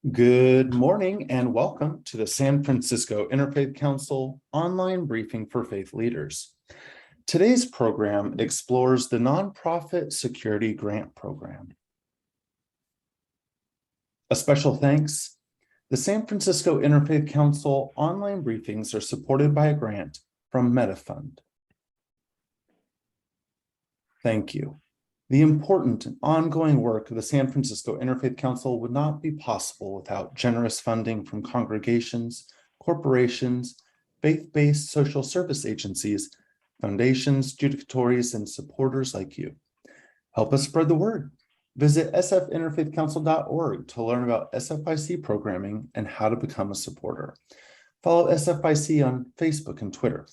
Good morning and welcome to the San Francisco Interfaith Council online briefing for faith leaders. Today's program explores the Nonprofit Security Grant Program. A special thanks. The San Francisco Interfaith Council online briefings are supported by a grant from MetaFund. Thank you. The important and ongoing work of the San Francisco Interfaith Council would not be possible without generous funding from congregations, corporations, faith-based social service agencies, foundations, judicatories, and supporters like you. Help us spread the word. Visit sfinterfaithcouncil.org to learn about SFIC programming and how to become a supporter. Follow SFIC on Facebook and Twitter,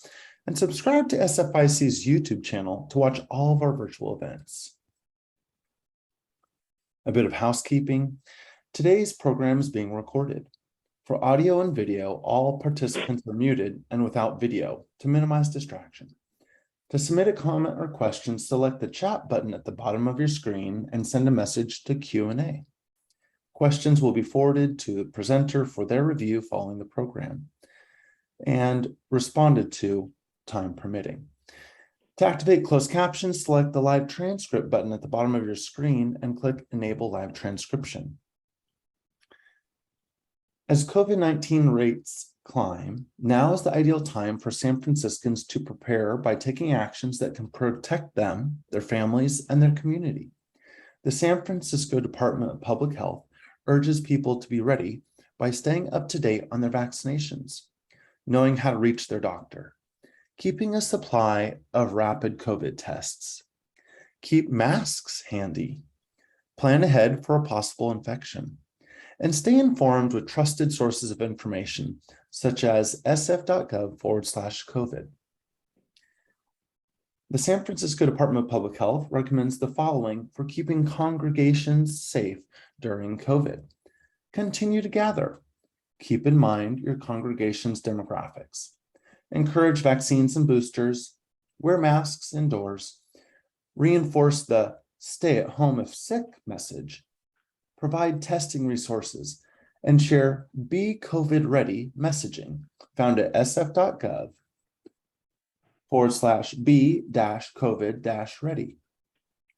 and subscribe to SFIC's YouTube channel to watch all of our virtual events. A bit of housekeeping. Today's program is being recorded. For audio and video, all participants are muted and without video to minimize distraction. To submit a comment or question, select the chat button at the bottom of your screen and send a message to Q&A. Questions will be forwarded to the presenter for their review following the program and responded to, time permitting. To activate closed captions, select the live transcript button at the bottom of your screen and click Enable Live Transcription. As COVID-19 rates climb, now is the ideal time for San Franciscans to prepare by taking actions that can protect them, their families, and their community. The San Francisco Department of Public Health urges people to be ready by staying up to date on their vaccinations, knowing how to reach their doctor, keeping a supply of rapid COVID tests, keep masks handy, plan ahead for a possible infection, and stay informed with trusted sources of information, such as sf.gov/COVID. The San Francisco Department of Public Health recommends the following for keeping congregations safe during COVID. Continue to gather. Keep in mind your congregation's demographics. Encourage vaccines and boosters, wear masks indoors, reinforce the stay at home if sick message, provide testing resources, and share Be COVID Ready messaging found at sf.gov/be-covid-ready.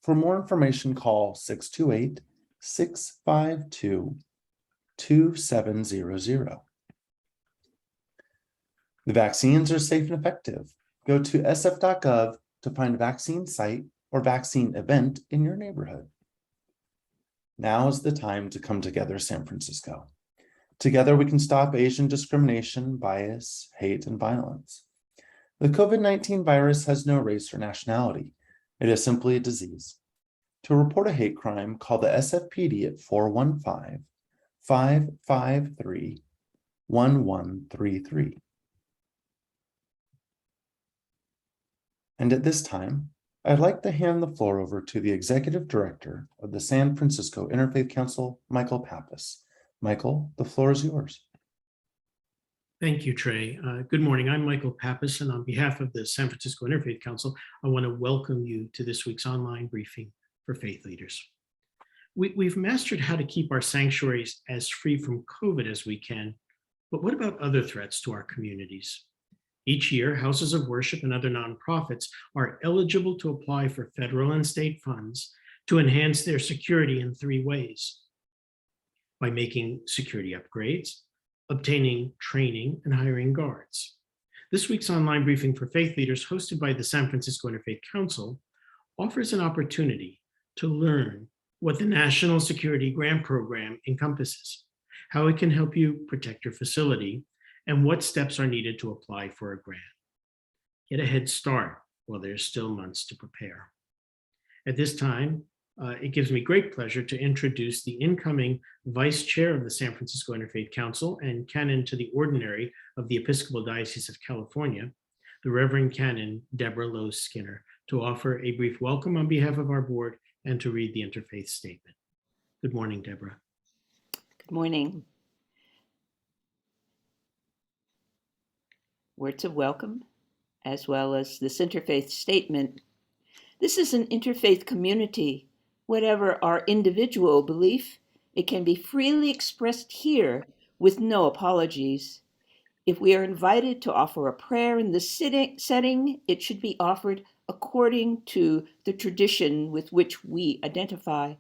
For more information, call 628-652-2700. The vaccines are safe and effective. Go to sf.gov to find a vaccine site or vaccine event in your neighborhood. Now is the time to come together, San Francisco. Together we can stop Asian discrimination, bias, hate, and violence. The COVID-19 virus has no race or nationality. It is simply a disease. To report a hate crime, call the SFPD at 415-553-1133. And at this time, I'd like to hand the floor over to the Executive Director of the San Francisco Interfaith Council, Michael Pappas. Michael, the floor is yours. Thank you, Trey. Good morning. I'm Michael Pappas, and on behalf of the San Francisco Interfaith Council, I want to welcome you to this week's online briefing for faith leaders. We've mastered how to keep our sanctuaries as free from COVID as we can, but what about other threats to our communities? Each year, houses of worship and other nonprofits are eligible to apply for federal and state funds to enhance their security in three ways: by making security upgrades, obtaining training, and hiring guards. This week's online briefing for faith leaders, hosted by the San Francisco Interfaith Council, offers an opportunity to learn what the National Security Grant Program encompasses, how it can help you protect your facility, and what steps are needed to apply for a grant. Get a head start while there's still months to prepare. At this time, it gives me great pleasure to introduce the incoming Vice Chair of the San Francisco Interfaith Council and Canon to the Ordinary of the Episcopal Diocese of California, the Reverend Canon Deborah Lowe Skinner, to offer a brief welcome on behalf of our board and to read the interfaith statement. Good morning, Deborah. Good morning. Words of welcome, as well as this interfaith statement. This is an interfaith community. Whatever our individual belief, It can be freely expressed here with no apologies. If we are invited to offer a prayer in this setting, it should be offered according to the tradition with which we identify.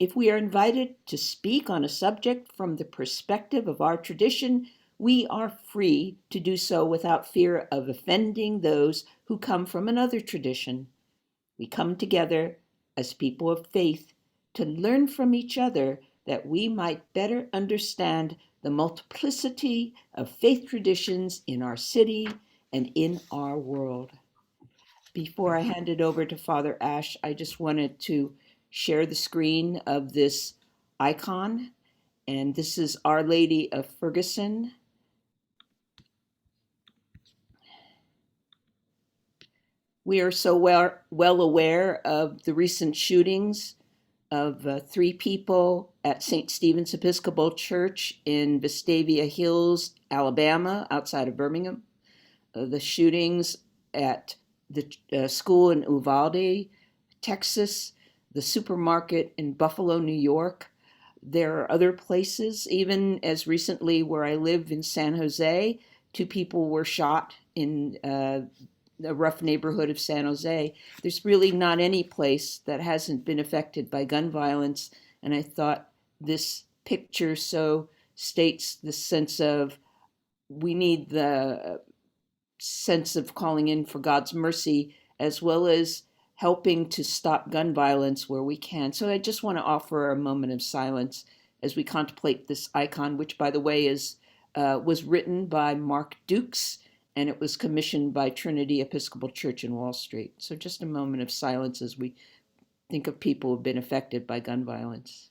If we are invited to speak on a subject from the perspective of our tradition, we are free to do so without fear of offending those who come from another tradition. We come together as people of faith to learn from each other that we might better understand the multiplicity of faith traditions in our city and in our world. Before I hand it over to Father Ash, I just wanted to share the screen of this icon, and this is Our Lady of Ferguson. We are so well aware of the recent shootings of 3 people at St. Stephen's Episcopal Church in Vestavia Hills, Alabama, outside of Birmingham. The shootings at the school in Uvalde, Texas, the supermarket in Buffalo, New York. There are other places, even as recently where I live in San Jose, 2 people were shot in the rough neighborhood of San Jose. There's really not any place that hasn't been affected by gun violence. And I thought this picture so states the sense of we need the sense of calling in for God's mercy, as well as helping to stop gun violence where we can. So I just want to offer a moment of silence as we contemplate this icon, which, by the way, was written by Mark Dukes, and it was commissioned by Trinity Episcopal Church in Wall Street. So just a moment of silence as we think of people who have been affected by gun violence.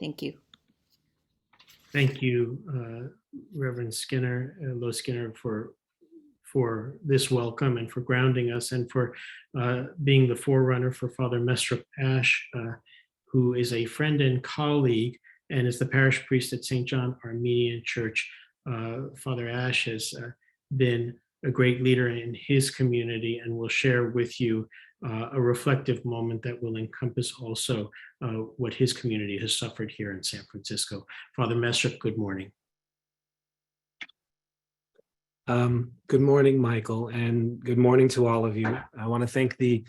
Thank you. Thank you, Reverend Skinner, Low Skinner, for this welcome and for grounding us and for being the forerunner for Father Mesrop Ash, who is a friend and colleague and is the parish priest at St. John Armenian Church. Father Ash has been a great leader in his community and will share with you a reflective moment that will encompass also what his community has suffered here in San Francisco. Father Mesrop, good morning. Good morning, Michael, and good morning to all of you. I want to thank the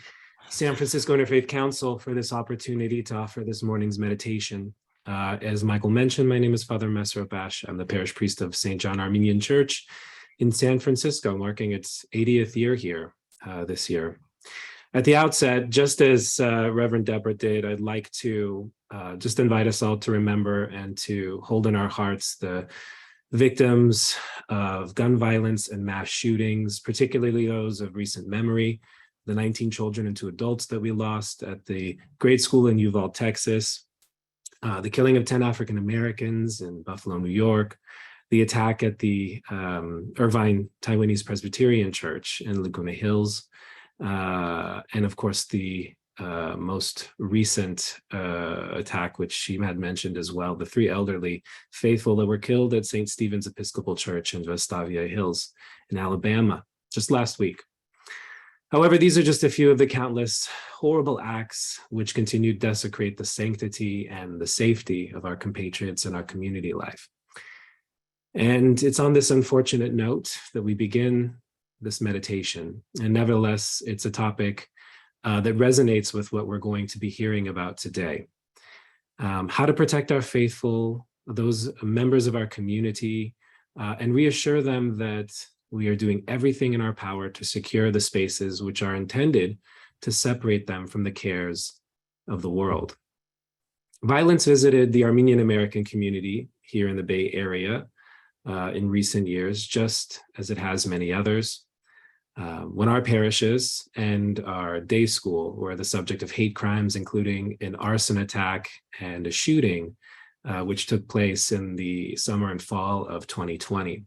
San Francisco Interfaith Council for this opportunity to offer this morning's meditation. As Michael mentioned, my name is Father Mesrop Ash. I'm the parish priest of St. John Armenian Church in San Francisco, marking its 80th year here this year. At the outset, just as Reverend Deborah did, I'd like to just invite us all to remember and to hold in our hearts the victims of gun violence and mass shootings, particularly those of recent memory, the 19 children and 2 adults that we lost at the grade school in Uvalde, Texas, the killing of 10 African Americans in Buffalo, New York, the attack at the Irvine Taiwanese Presbyterian Church in Laguna Hills, and of course the most recent attack, which she had mentioned as well, the 3 elderly faithful that were killed at St. Stephen's Episcopal Church in Vestavia Hills in Alabama just last week. However, these are just a few of the countless horrible acts which continue to desecrate the sanctity and the safety of our compatriots and our community life. And it's on this unfortunate note that we begin this meditation. And nevertheless, it's a topic that resonates with what we're going to be hearing about today. How to protect our faithful, those members of our community, and reassure them that we are doing everything in our power to secure the spaces which are intended to separate them from the cares of the world. Violence visited the Armenian American community here in the Bay Area in recent years, just as it has many others. When our parishes and our day school were the subject of hate crimes, including an arson attack and a shooting, which took place in the summer and fall of 2020.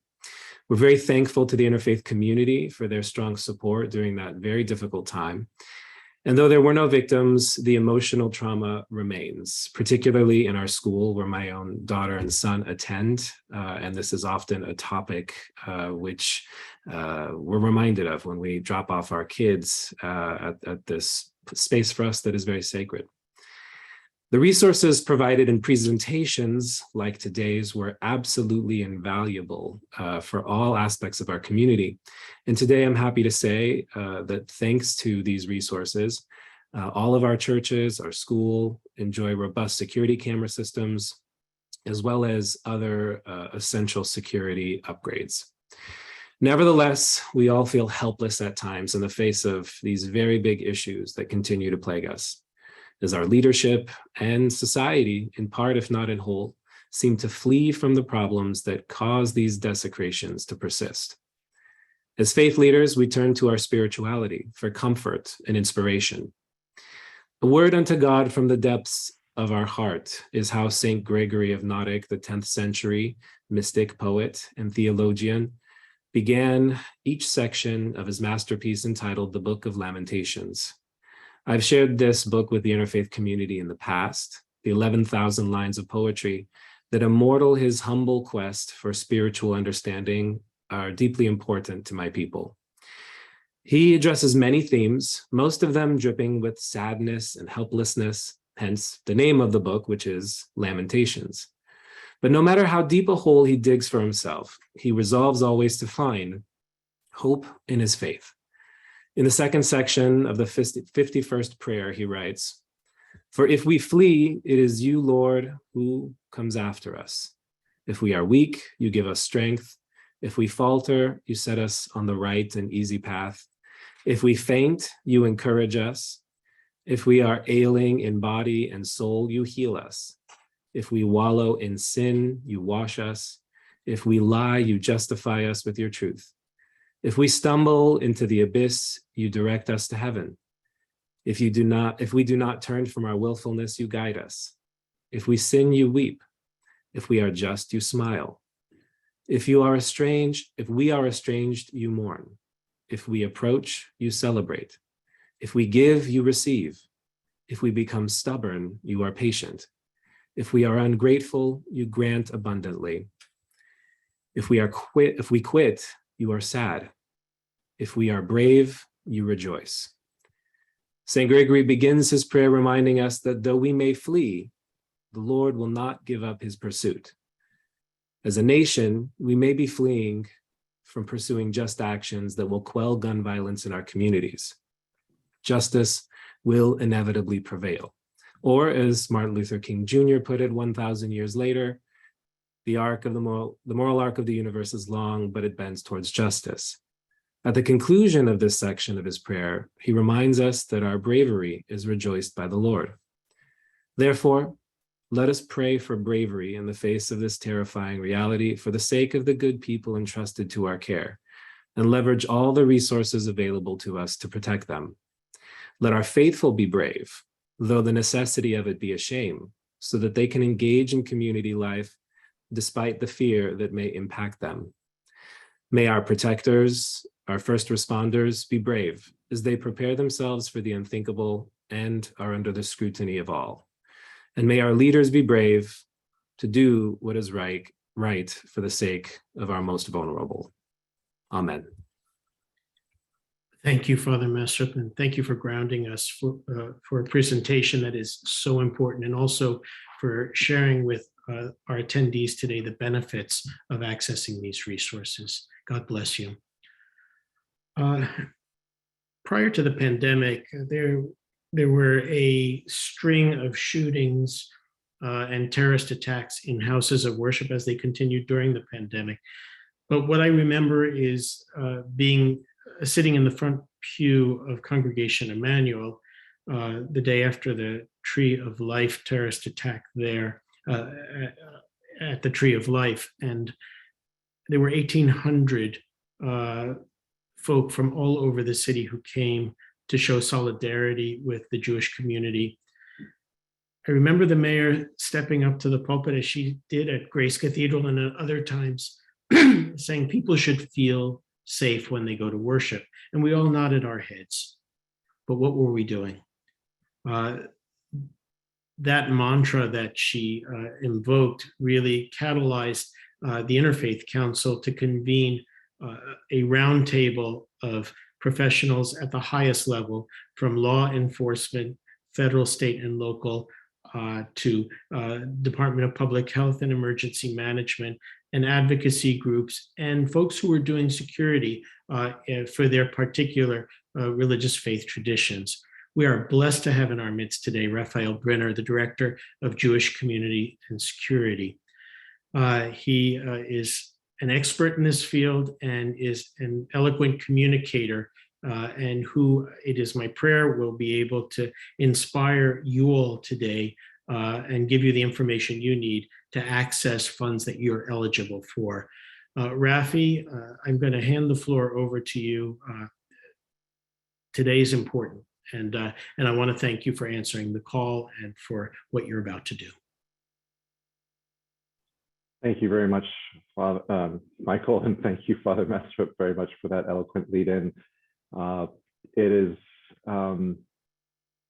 We're very thankful to the interfaith community for their strong support during that very difficult time. And though there were no victims, the emotional trauma remains, particularly in our school where my own daughter and son attend. And this is often a topic which we're reminded of when we drop off our kids at this space for us that is very sacred. The resources provided in presentations like today's were absolutely invaluable for all aspects of our community. And today I'm happy to say that thanks to these resources, all of our churches, our school enjoy robust security camera systems, as well as other essential security upgrades. Nevertheless, we all feel helpless at times in the face of these very big issues that continue to plague us, as our leadership and society, in part if not in whole, seem to flee from the problems that cause these desecrations to persist. As faith leaders, we turn to our spirituality for comfort and inspiration. A word unto God from the depths of our heart is how St. Gregory of Nottic, the 10th century mystic, poet, and theologian, began each section of his masterpiece entitled The Book of Lamentations. I've shared this book with the interfaith community in the past, the 11,000 lines of poetry that immortal his humble quest for spiritual understanding are deeply important to my people. He addresses many themes, most of them dripping with sadness and helplessness, hence the name of the book, which is Lamentations. But no matter how deep a hole he digs for himself, he resolves always to find hope in his faith. In the second section of the 51st prayer, he writes, "For if we flee, it is you, Lord, who comes after us. If we are weak, you give us strength. If we falter, you set us on the right and easy path. If we faint, you encourage us. If we are ailing in body and soul, you heal us. If we wallow in sin, you wash us. If we lie, you justify us with your truth. If we stumble into the abyss, you direct us to heaven. If we do not turn from our willfulness, you guide us. If we sin, you weep. If we are just, you smile. If we are estranged, you mourn. If we approach, you celebrate. If we give, you receive. If we become stubborn, you are patient. If we are ungrateful, you grant abundantly. If we quit, you are sad. If we are brave, you rejoice." St. Gregory begins his prayer reminding us that though we may flee, the Lord will not give up his pursuit. As a nation, we may be fleeing from pursuing just actions that will quell gun violence in our communities. Justice will inevitably prevail. Or as Martin Luther King Jr. put it 1,000 years later, the moral arc of the universe is long, but it bends towards justice. At the conclusion of this section of his prayer, he reminds us that our bravery is rejoiced by the Lord. Therefore, let us pray for bravery in the face of this terrifying reality for the sake of the good people entrusted to our care, and leverage all the resources available to us to protect them. Let our faithful be brave, though the necessity of it be a shame, so that they can engage in community life despite the fear that may impact them. May our protectors, our first responders, be brave as they prepare themselves for the unthinkable and are under the scrutiny of all. And may our leaders be brave to do what is right for the sake of our most vulnerable. Amen. Thank you, Father Messer, and thank you for grounding us for a presentation that is so important, and also for sharing with our attendees today the benefits of accessing these resources. God bless you. Prior to the pandemic, there were a string of shootings and terrorist attacks in houses of worship as they continued during the pandemic. But what I remember is sitting in the front pew of Congregation Emmanuel the day after the Tree of Life terrorist attack there at the Tree of Life. And there were 1,800 folk from all over the city who came to show solidarity with the Jewish community. I remember the mayor stepping up to the pulpit, as she did at Grace Cathedral and at other times, saying people should feel safe when they go to worship. And we all nodded our heads. but what were we doing? That mantra that she invoked really catalyzed the Interfaith Council to convene a roundtable of professionals at the highest level, from law enforcement, federal, state, and local, to Department of Public Health and Emergency Management, and advocacy groups, and folks who were doing security for their particular religious faith traditions. We are blessed to have in our midst today Raphael Brenner, the Director of Jewish Community and Security. He is an expert in this field and is an eloquent communicator, and who it is my prayer will be able to inspire you all today and give you the information you need to access funds that you're eligible for. Rafi, I'm going to hand the floor over to you. Today is important, and I want to thank you for answering the call and for what you're about to do. Thank you very much, Father, Michael, and thank you, Father Mestrop, very much for that eloquent lead-in. It is a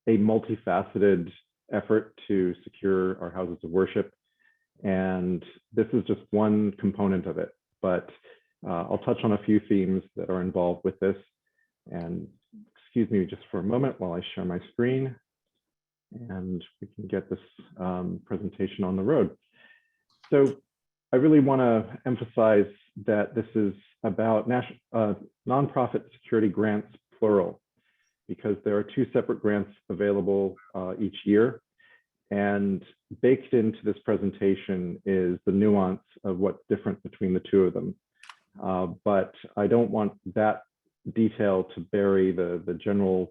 multifaceted effort to secure our houses of worship, and this is just one component of it, but I'll touch on a few themes that are involved with this. And excuse me just for a moment while I share my screen, and we can get this presentation on the road. So I really want to emphasize that this is about nonprofit security grants, plural, because there are two separate grants available each year. And baked into this presentation is the nuance of what's different between the two of them. But I don't want that detail to bury the general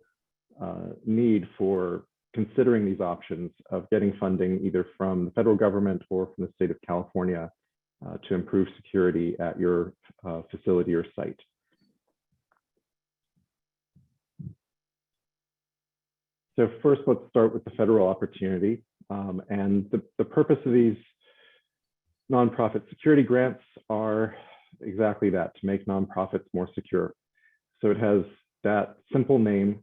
need for considering these options of getting funding either from the federal government or from the state of California to improve security at your facility or site. So first, let's start with the federal opportunity. And the purpose of these nonprofit security grants are exactly that, to make nonprofits more secure. So it has that simple name,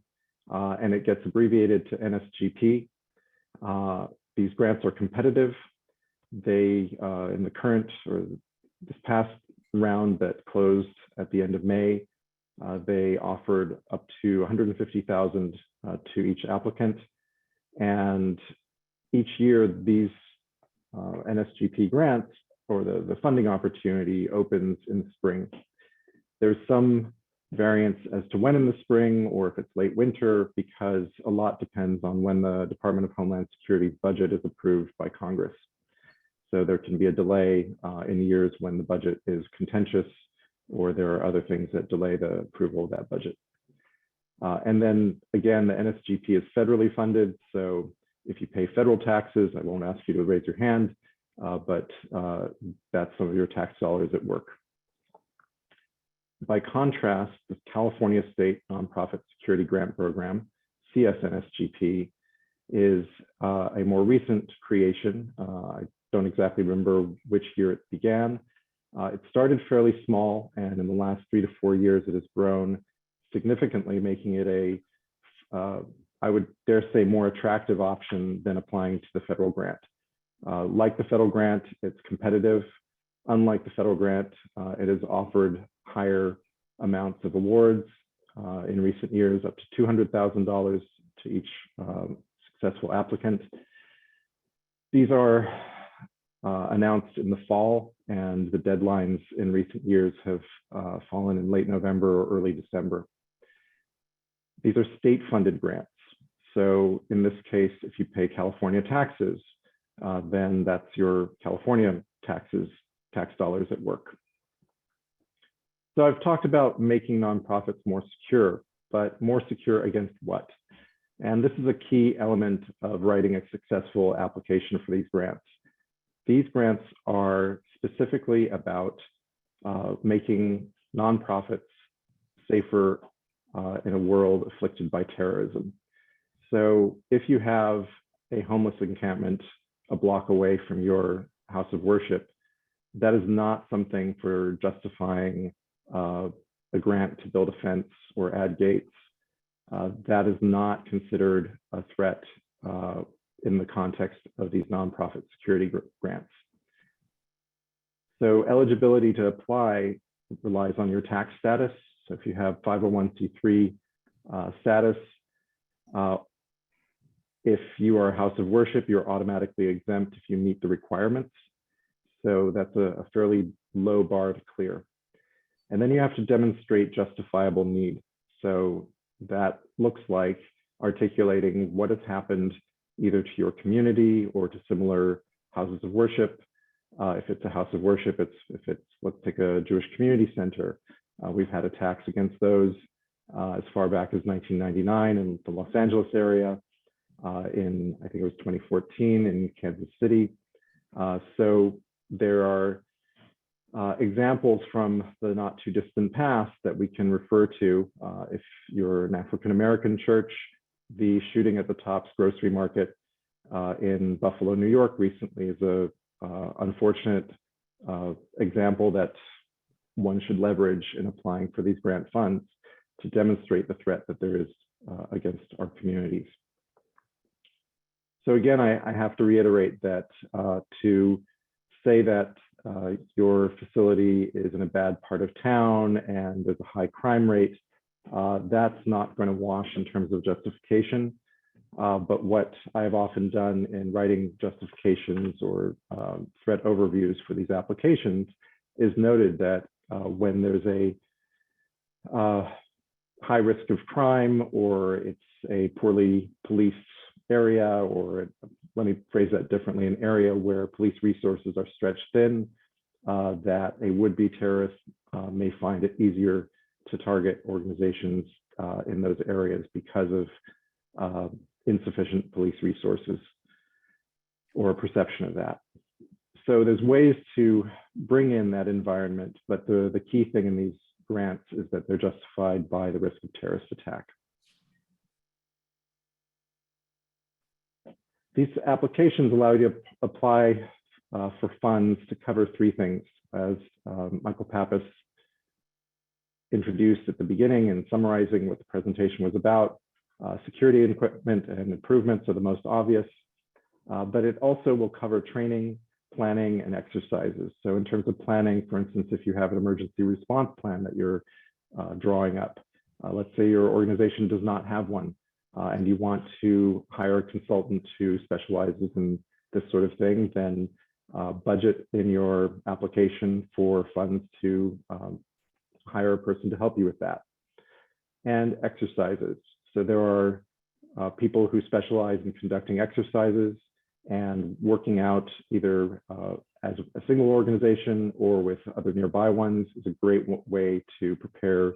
and it gets abbreviated to NSGP. These grants are competitive. They, in the current or this past round that closed at the end of May, they offered up to $150,000 to each applicant. And each year, these NSGP grants, or the funding opportunity, opens in the spring. There's some variance as to when in the spring or if it's late winter, because a lot depends on when the Department of Homeland Security's budget is approved by Congress. So there can be a delay in years when the budget is contentious, or there are other things that delay the approval of that budget. And then again, the NSGP is federally funded. So if you pay federal taxes, I won't ask you to raise your hand, but that's some of your tax dollars at work. By contrast, the California State Nonprofit Security Grant Program, CSNSGP, is a more recent creation. I don't exactly remember which year it began. It started fairly small, and in the last 3 to 4 years, it has grown significantly, making it a, I would dare say, more attractive option than applying to the federal grant. Like the federal grant, it's competitive. Unlike the federal grant, it has offered higher amounts of awards in recent years, up to $200,000 to each successful applicant. These are announced in the fall, and the deadlines in recent years have fallen in late November or early December. These are state-funded grants. So in this case, if you pay California taxes, then that's your California tax dollars at work. So I've talked about making nonprofits more secure, but more secure against what? And this is a key element of writing a successful application for these grants. These grants are specifically about making nonprofits safer in a world afflicted by terrorism. So if you have a homeless encampment a block away from your house of worship, that is not something for justifying a grant to build a fence or add gates. that is not considered a threat in the context of these nonprofit security grants. So eligibility to apply relies on your tax status. So if you have 501c3 status, if you are a house of worship, you're automatically exempt if you meet the requirements. So that's a fairly low bar to clear. And then you have to demonstrate justifiable need. So that looks like articulating what has happened either to your community or to similar houses of worship. If it's a house of worship, let's take a Jewish community center. We've had attacks against those as far back as 1999 in the Los Angeles area, in I think it was 2014 in Kansas City. So there are examples from the not too distant past that we can refer to. If you're an African-American church, the shooting at the Tops grocery market in Buffalo, New York recently is a unfortunate example that one should leverage in applying for these grant funds to demonstrate the threat that there is against our communities. So again, I have to reiterate that to say that your facility is in a bad part of town and there's a high crime rate, that's not going to wash in terms of justification. But what I've often done in writing justifications or threat overviews for these applications is noted that when there's a high risk of crime, or it's a poorly policed area, or let me phrase that differently, an area where police resources are stretched thin, that a would-be terrorist may find it easier to target organizations in those areas because of insufficient police resources or perception of that. So there's ways to bring in that environment, but the key thing in these grants is that they're justified by the risk of terrorist attack. These applications allow you to apply for funds to cover three things. As Michael Pappas introduced at the beginning and summarizing what the presentation was about, security equipment and improvements are the most obvious, but it also will cover training, planning, and exercises. So in terms of planning, for instance, if you have an emergency response plan that you're drawing up, let's say your organization does not have one, and you want to hire a consultant who specializes in this sort of thing, then budget in your application for funds to hire a person to help you with that. And exercises. So there are people who specialize in conducting exercises, and working out either as a single organization or with other nearby ones is a great way to prepare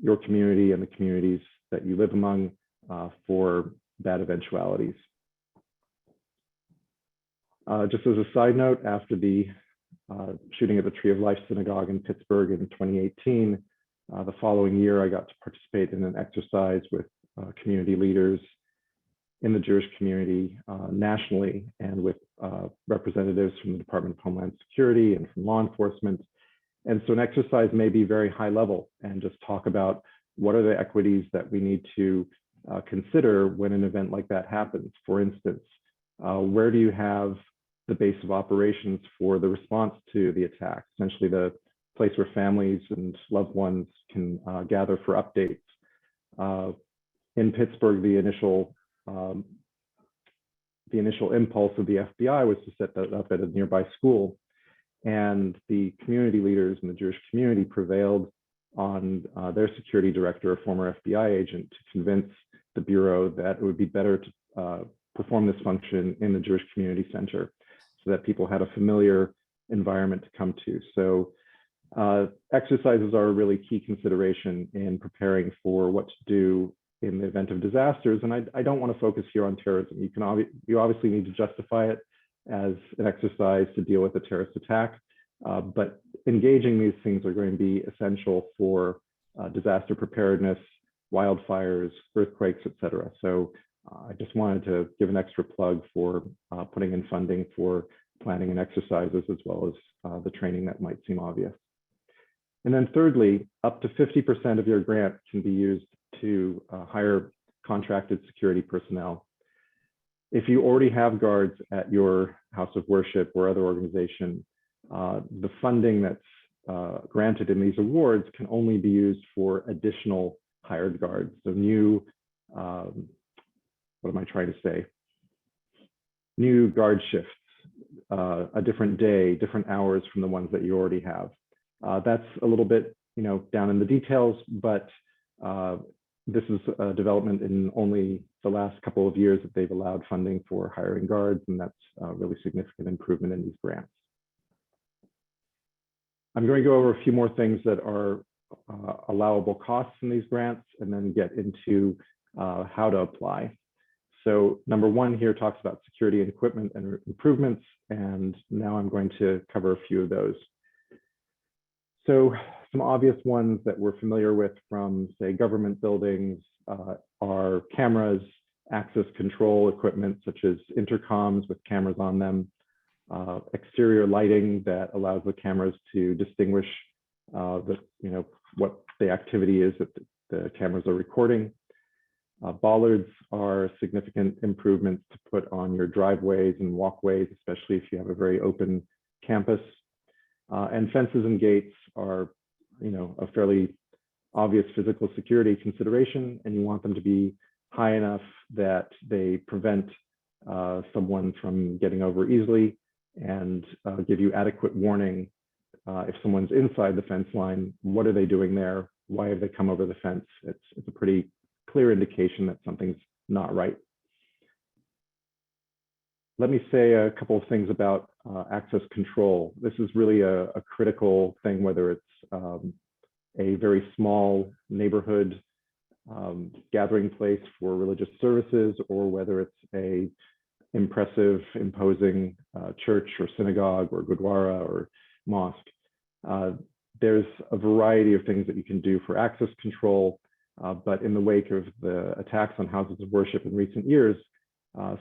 your community and the communities that you live among for bad eventualities. Just as a side note, after the shooting at the Tree of Life Synagogue in Pittsburgh in 2018, the following year I got to participate in an exercise with community leaders in the Jewish community nationally, and with representatives from the Department of Homeland Security and from law enforcement. And so an exercise may be very high level and just talk about what are the equities that we need to consider when an event like that happens. For instance, where do you have the base of operations for the response to the attack, essentially the place where families and loved ones can gather for updates. In Pittsburgh, the initial impulse of the FBI was to set that up at a nearby school, and the community leaders in the Jewish community prevailed on their security director, a former FBI agent, to convince the Bureau that it would be better to perform this function in the Jewish community center so that people had a familiar environment to come to. So exercises are a really key consideration in preparing for what to do in the event of disasters. And I don't want to focus here on terrorism. You obviously need to justify it as an exercise to deal with a terrorist attack, but engaging these things are going to be essential for disaster preparedness, wildfires, earthquakes, et cetera. So I just wanted to give an extra plug for putting in funding for planning and exercises, as well as the training that might seem obvious. And then thirdly, up to 50% of your grant can be used to hire contracted security personnel. If you already have guards at your house of worship or other organization, the funding that's granted in these awards can only be used for additional hired guards. So new, what am I trying to say? New guard shifts, a different day, different hours from the ones that you already have. That's a little bit, down in the details, but this is a development in only the last couple of years that they've allowed funding for hiring guards, and that's a really significant improvement in these grants. I'm going to go over a few more things that are allowable costs in these grants, and then get into how to apply. So number one here talks about security and equipment and improvements, and now I'm going to cover a few of those. So some obvious ones that we're familiar with from, say, government buildings are cameras, access control equipment such as intercoms with cameras on them, exterior lighting that allows the cameras to distinguish what the activity is that the cameras are recording. Bollards are significant improvements to put on your driveways and walkways, especially if you have a very open campus. And fences and gates are, a fairly obvious physical security consideration, and you want them to be high enough that they prevent someone from getting over easily and give you adequate warning if someone's inside the fence line. What are they doing there? Why have they come over the fence? It's a pretty clear indication that something's not right. Let me say a couple of things about access control. This is really a critical thing, whether it's a very small neighborhood gathering place for religious services, or whether it's a impressive, imposing church or synagogue or gurdwara or mosque. There's a variety of things that you can do for access control, but in the wake of the attacks on houses of worship in recent years,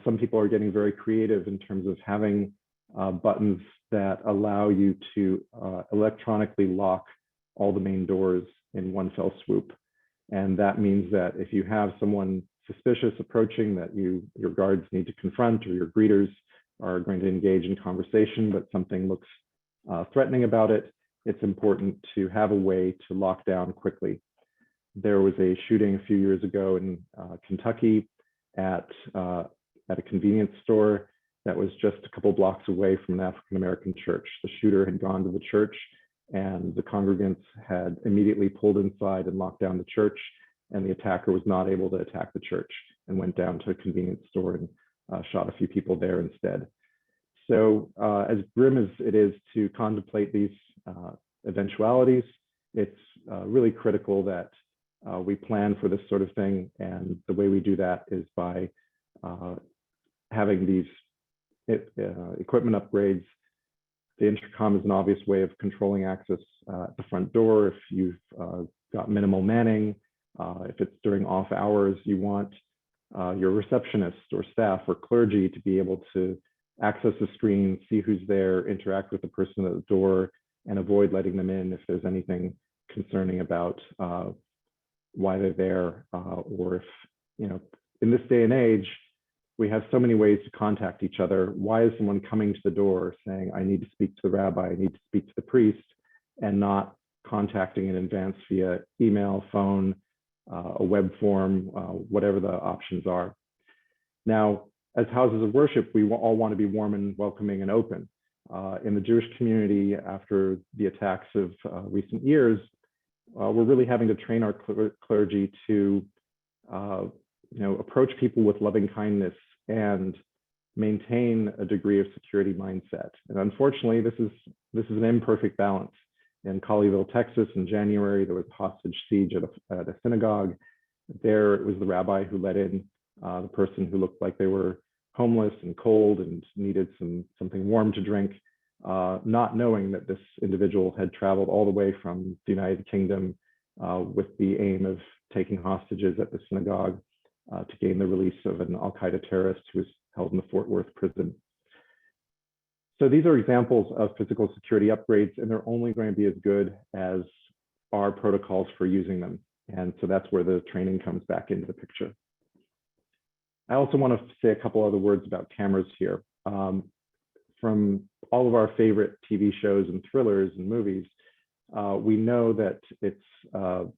some people are getting very creative in terms of having buttons that allow you to electronically lock all the main doors in one fell swoop. And that means that if you have someone suspicious approaching that your guards need to confront, or your greeters are going to engage in conversation, but something looks threatening about it, it's important to have a way to lock down quickly. There was a shooting a few years ago in Kentucky at a convenience store that was just a couple blocks away from an African-American church. The shooter had gone to the church, and the congregants had immediately pulled inside and locked down the church, and the attacker was not able to attack the church and went down to a convenience store and shot a few people there instead. So as grim as it is to contemplate these eventualities, it's really critical that we plan for this sort of thing, and the way we do that is by having these equipment upgrades. The intercom is an obvious way of controlling access at the front door. If you've got minimal manning, if it's during off hours, you want your receptionist or staff or clergy to be able to access the screen, see who's there, interact with the person at the door, and avoid letting them in if there's anything concerning about why they're there, or if, in this day and age, we have so many ways to contact each other. Why is someone coming to the door saying, I need to speak to the rabbi, I need to speak to the priest, and not contacting in advance via email, phone, a web form, whatever the options are. Now, as houses of worship, we all want to be warm and welcoming and open. In the Jewish community, after the attacks of recent years, we're really having to train our clergy to approach people with loving kindness and maintain a degree of security mindset. And unfortunately, this is an imperfect balance. In Colleyville, Texas, in January, there was a hostage siege at a synagogue. There, it was the rabbi who let in the person who looked like they were homeless and cold and needed something warm to drink, not knowing that this individual had traveled all the way from the United Kingdom with the aim of taking hostages at the synagogue to gain the release of an Al-Qaeda terrorist who was held in the Fort Worth prison. So these are examples of physical security upgrades, and they're only going to be as good as our protocols for using them. And so that's where the training comes back into the picture. I also want to say a couple other words about cameras here. From all of our favorite TV shows and thrillers and movies, we know that it's, or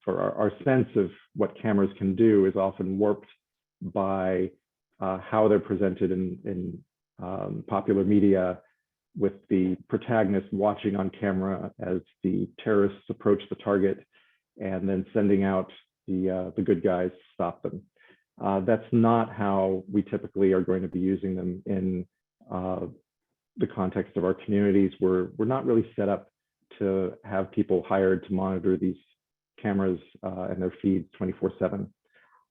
our sense of what cameras can do is often warped by how they're presented in popular media, with the protagonist watching on camera as the terrorists approach the target and then sending out the good guys to stop them. That's not how we typically are going to be using them in the context of our communities. We're not really set up to have people hired to monitor these cameras and their feeds 24/7.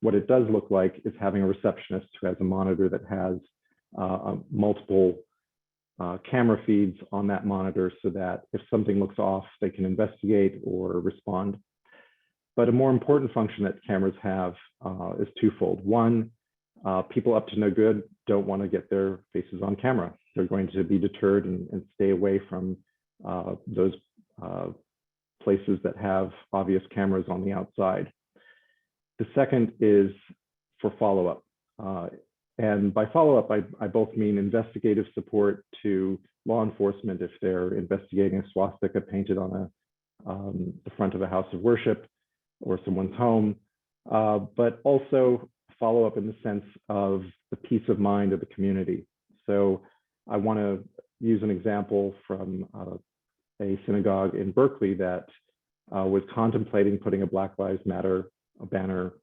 What it does look like is having a receptionist who has a monitor that has multiple camera feeds on that monitor, so that if something looks off, they can investigate or respond. But a more important function that cameras have is twofold. One, people up to no good don't want to get their faces on camera. They're going to be deterred and stay away from those places that have obvious cameras on the outside. The second is for follow-up. And by follow-up, I both mean investigative support to law enforcement if they're investigating a swastika painted on the front of a house of worship or someone's home, but also follow-up in the sense of the peace of mind of the community. So I want to use an example from a synagogue in Berkeley that was contemplating putting a Black Lives Matter banner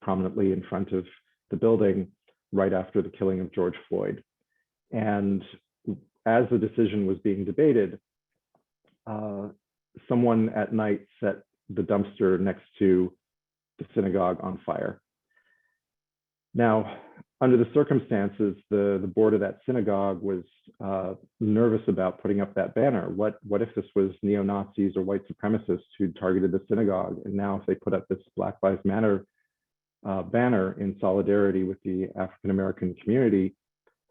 prominently in front of the building right after the killing of George Floyd. And as the decision was being debated, someone at night set the dumpster next to the synagogue on fire. Now, under the circumstances, the board of that synagogue was nervous about putting up that banner. What if this was neo-Nazis or white supremacists who targeted the synagogue? And now if they put up this Black Lives Matter banner in solidarity with the African-American community,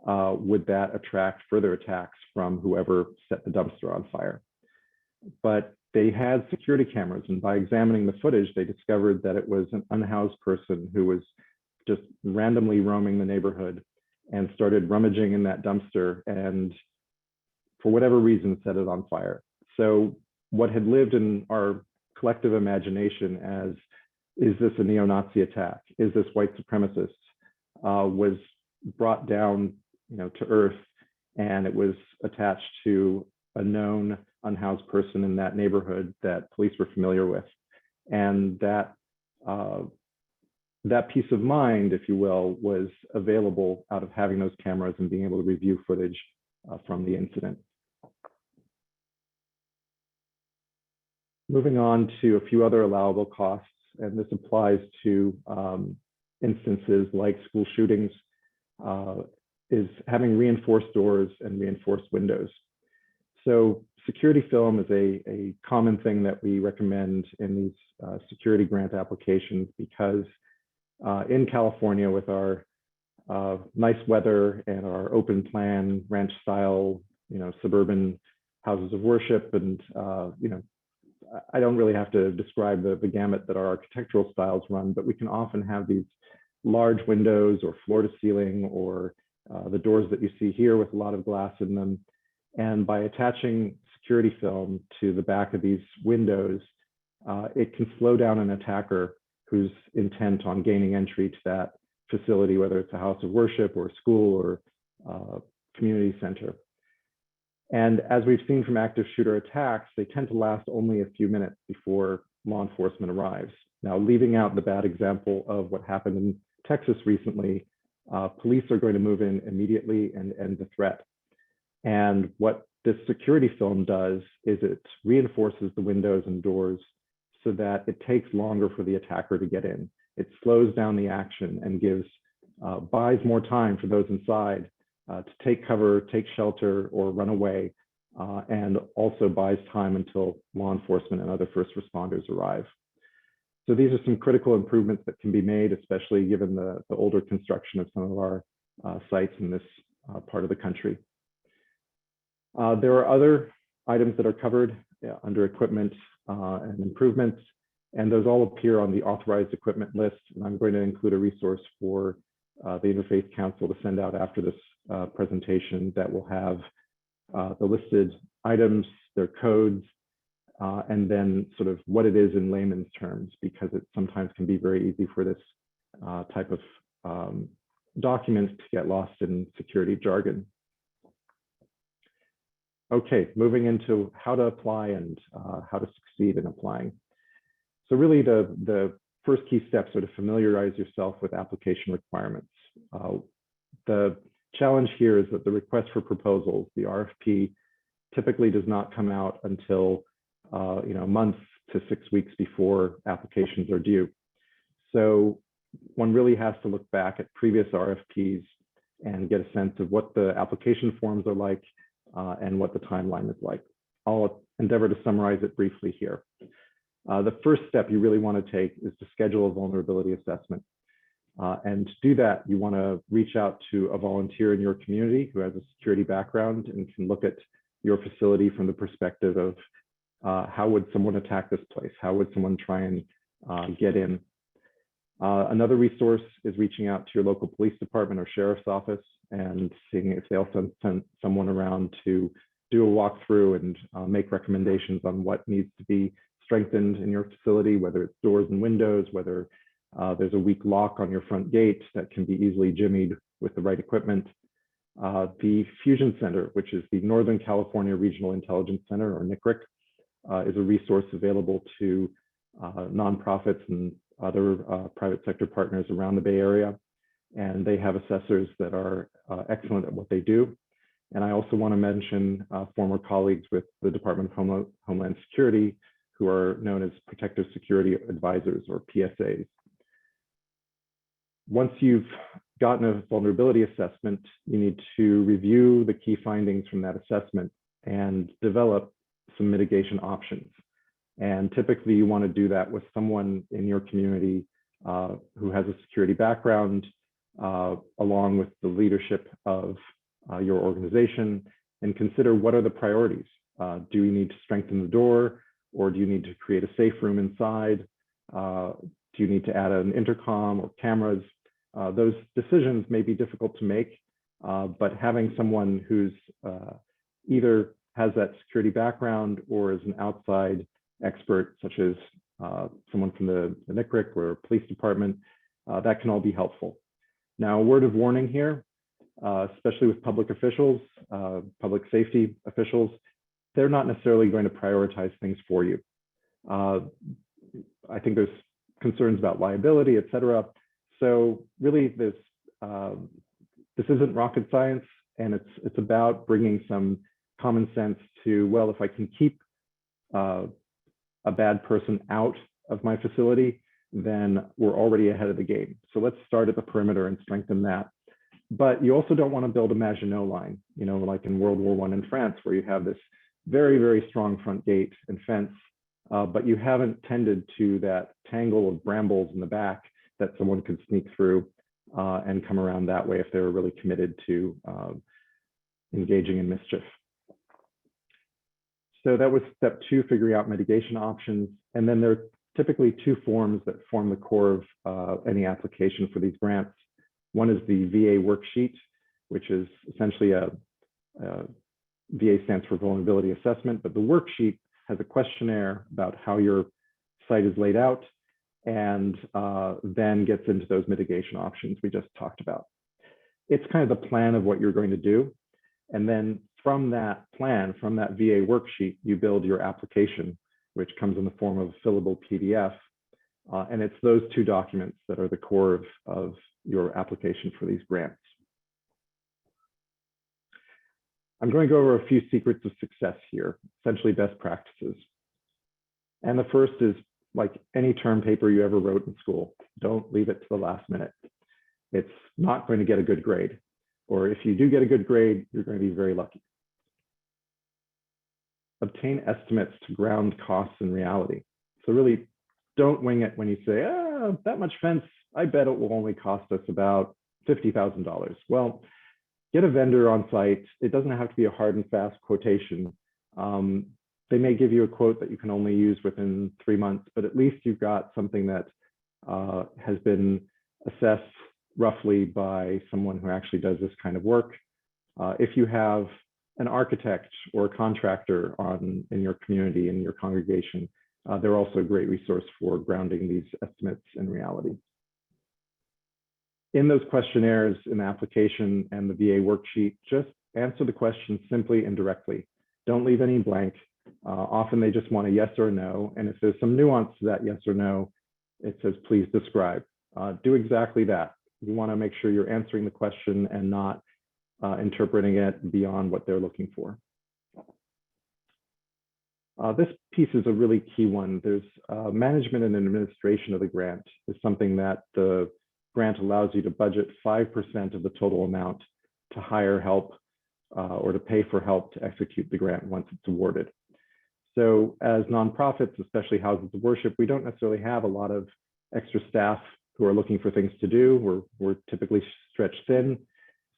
would that attract further attacks from whoever set the dumpster on fire? But they had security cameras, and by examining the footage, they discovered that it was an unhoused person who was just randomly roaming the neighborhood and started rummaging in that dumpster and for whatever reason set it on fire. So what had lived in our collective imagination as, is this a neo-Nazi attack? Is this white supremacist? Was brought down, to earth, and it was attached to a known unhoused person in that neighborhood that police were familiar with. And that peace of mind, if you will, was available out of having those cameras and being able to review footage from the incident. Moving on to a few other allowable costs, and this applies to instances like school shootings, is having reinforced doors and reinforced windows. So security film is a common thing that we recommend in these security grant applications because in California, with our nice weather and our open plan ranch style, suburban houses of worship, and I don't really have to describe the gamut that our architectural styles run, but we can often have these large windows or floor to ceiling, or the doors that you see here with a lot of glass in them. And by attaching security film to the back of these windows, it can slow down an attacker who's intent on gaining entry to that facility, whether it's a house of worship or a school or community center. And as we've seen from active shooter attacks, they tend to last only a few minutes before law enforcement arrives. Now, leaving out the bad example of what happened in Texas recently, police are going to move in immediately and end the threat. And what this security film does is it reinforces the windows and doors so that it takes longer for the attacker to get in. It slows down the action and buys more time for those inside to take cover, take shelter, or run away, and also buys time until law enforcement and other first responders arrive. So these are some critical improvements that can be made, especially given the older construction of some of our sites in this part of the country. There are other items that are covered under equipment and improvements. And those all appear on the authorized equipment list. And I'm going to include a resource for the Interfaith Council to send out after this presentation that will have the listed items, their codes, and then sort of what it is in layman's terms, because it sometimes can be very easy for this type of document to get lost in security jargon. Okay, moving into how to apply and how to succeed in applying. So really the first key steps are to familiarize yourself with application requirements. The challenge here is that the request for proposals, the RFP, typically does not come out until a month to 6 weeks before applications are due. So one really has to look back at previous RFPs and get a sense of what the application forms are like and what the timeline is like. I'll endeavor to summarize it briefly here. The first step you really want to take is to schedule a vulnerability assessment. And to do that, you want to reach out to a volunteer in your community who has a security background and can look at your facility from the perspective of how would someone attack this place? How would someone try and get in? Another resource is reaching out to your local police department or sheriff's office and seeing if they'll send someone around to do a walkthrough and make recommendations on what needs to be strengthened in your facility, whether it's doors and windows, whether there's a weak lock on your front gate that can be easily jimmied with the right equipment. The Fusion Center, which is the Northern California Regional Intelligence Center, or NCRIC, is a resource available to nonprofits and other private sector partners around the Bay Area. And they have assessors that are excellent at what they do. And I also want to mention former colleagues with the Department of Homeland Security, who are known as Protective Security Advisors, or PSAs. Once you've gotten a vulnerability assessment, you need to review the key findings from that assessment and develop some mitigation options. And typically you want to do that with someone in your community who has a security background, along with the leadership of your organization, and consider what are the priorities. Do you need to strengthen the door, or do you need to create a safe room inside? Do you need to add an intercom or cameras? Those decisions may be difficult to make, but having someone who's either has that security background or is an outside expert, such as someone from the NCRIC or police department, that can all be helpful. Now, a word of warning here, especially with public officials, public safety officials, they're not necessarily going to prioritize things for you. I think there's concerns about liability, et cetera. So really this isn't rocket science, and it's about bringing some common sense to, well, if I can keep a bad person out of my facility, then we're already ahead of the game. So let's start at the perimeter and strengthen that. But you also don't want to build a Maginot line, like in World War I in France, where you have this very, very strong front gate and fence, but you haven't tended to that tangle of brambles in the back that someone could sneak through and come around that way if they were really committed to engaging in mischief. So that was step 2, figuring out mitigation options. And then there are typically 2 forms that form the core of any application for these grants. One is the VA worksheet, which is essentially VA stands for vulnerability assessment, but the worksheet has a questionnaire about how your site is laid out, and then gets into those mitigation options we just talked about. It's kind of the plan of what you're going to do. And then from that plan, from that VA worksheet, you build your application, which comes in the form of a fillable PDF. And it's those 2 documents that are the core of your application for these grants. I'm going to go over a few secrets of success here, essentially best practices. And the first is, like any term paper you ever wrote in school, don't leave it to the last minute. It's not going to get a good grade. Or if you do get a good grade, you're going to be very lucky. Obtain estimates to ground costs in reality. So really don't wing it when you say, that much fence, I bet it will only cost us about $50,000. Well, get a vendor on site. It doesn't have to be a hard and fast quotation. They may give you a quote that you can only use within 3 months, but at least you've got something that has been assessed roughly by someone who actually does this kind of work. If you have an architect or a contractor in your community, in your congregation, they're also a great resource for grounding these estimates in reality. In those questionnaires in the application and the VA worksheet, just answer the question simply and directly. Don't leave any blank. Often they just want a yes or a no. And if there's some nuance to that yes or no, it says, please describe. Do exactly that. You want to make sure you're answering the question and not interpreting it beyond what they're looking for. This piece is a really key one. There's management and administration of the grant is something that the grant allows you to budget 5% of the total amount to hire help or to pay for help to execute the grant once it's awarded. So as nonprofits, especially houses of worship, we don't necessarily have a lot of extra staff who are looking for things to do. We're typically stretched thin.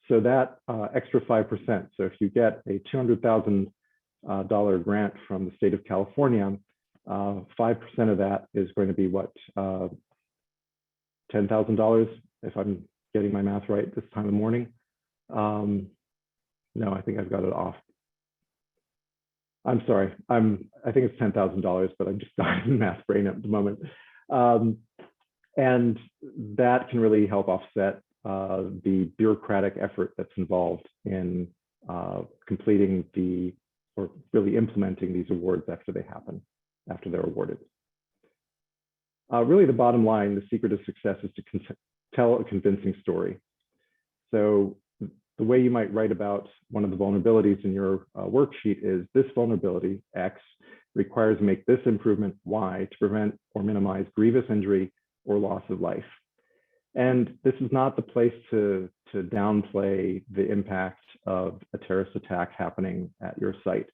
So that extra 5%, so if you get a $200,000 grant from the state of California, 5% of that is going to be what, $10,000, if I'm getting my math right this time of morning. No, I think I've got it off. I'm sorry, I think it's $10,000, but I'm just not in math brain at the moment. And that can really help offset the bureaucratic effort that's involved in completing or really implementing these awards after they happen, after they're awarded. Really the bottom line, the secret of success is to tell a convincing story. So the way you might write about one of the vulnerabilities in your worksheet is this vulnerability, X, requires make this improvement, Y, to prevent or minimize grievous injury or loss of life. And this is not the place to downplay the impact of a terrorist attack happening at your site.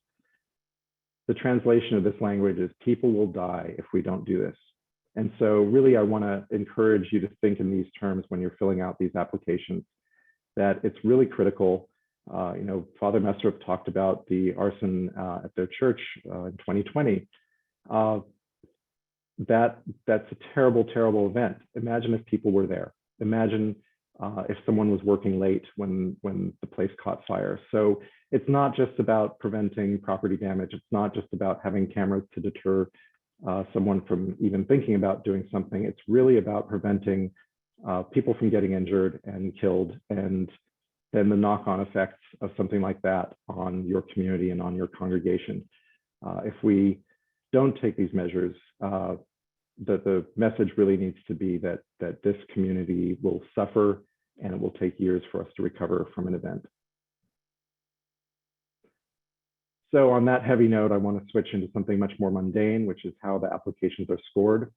The translation of this language is people will die if we don't do this. And so really, I want to encourage you to think in these terms when you're filling out these applications, that it's really critical. Father Messerop talked about the arson at their church in 2020. That's a terrible, terrible event. Imagine if people were there. Imagine if someone was working late when the place caught fire. So it's not just about preventing property damage. It's not just about having cameras to deter someone from even thinking about doing something. It's really about preventing people from getting injured and killed, and then the knock-on effects of something like that on your community and on your congregation. If we don't take these measures, the message really needs to be that this community will suffer and it will take years for us to recover from an event. So on that heavy note, I want to switch into something much more mundane, which is how the applications are scored.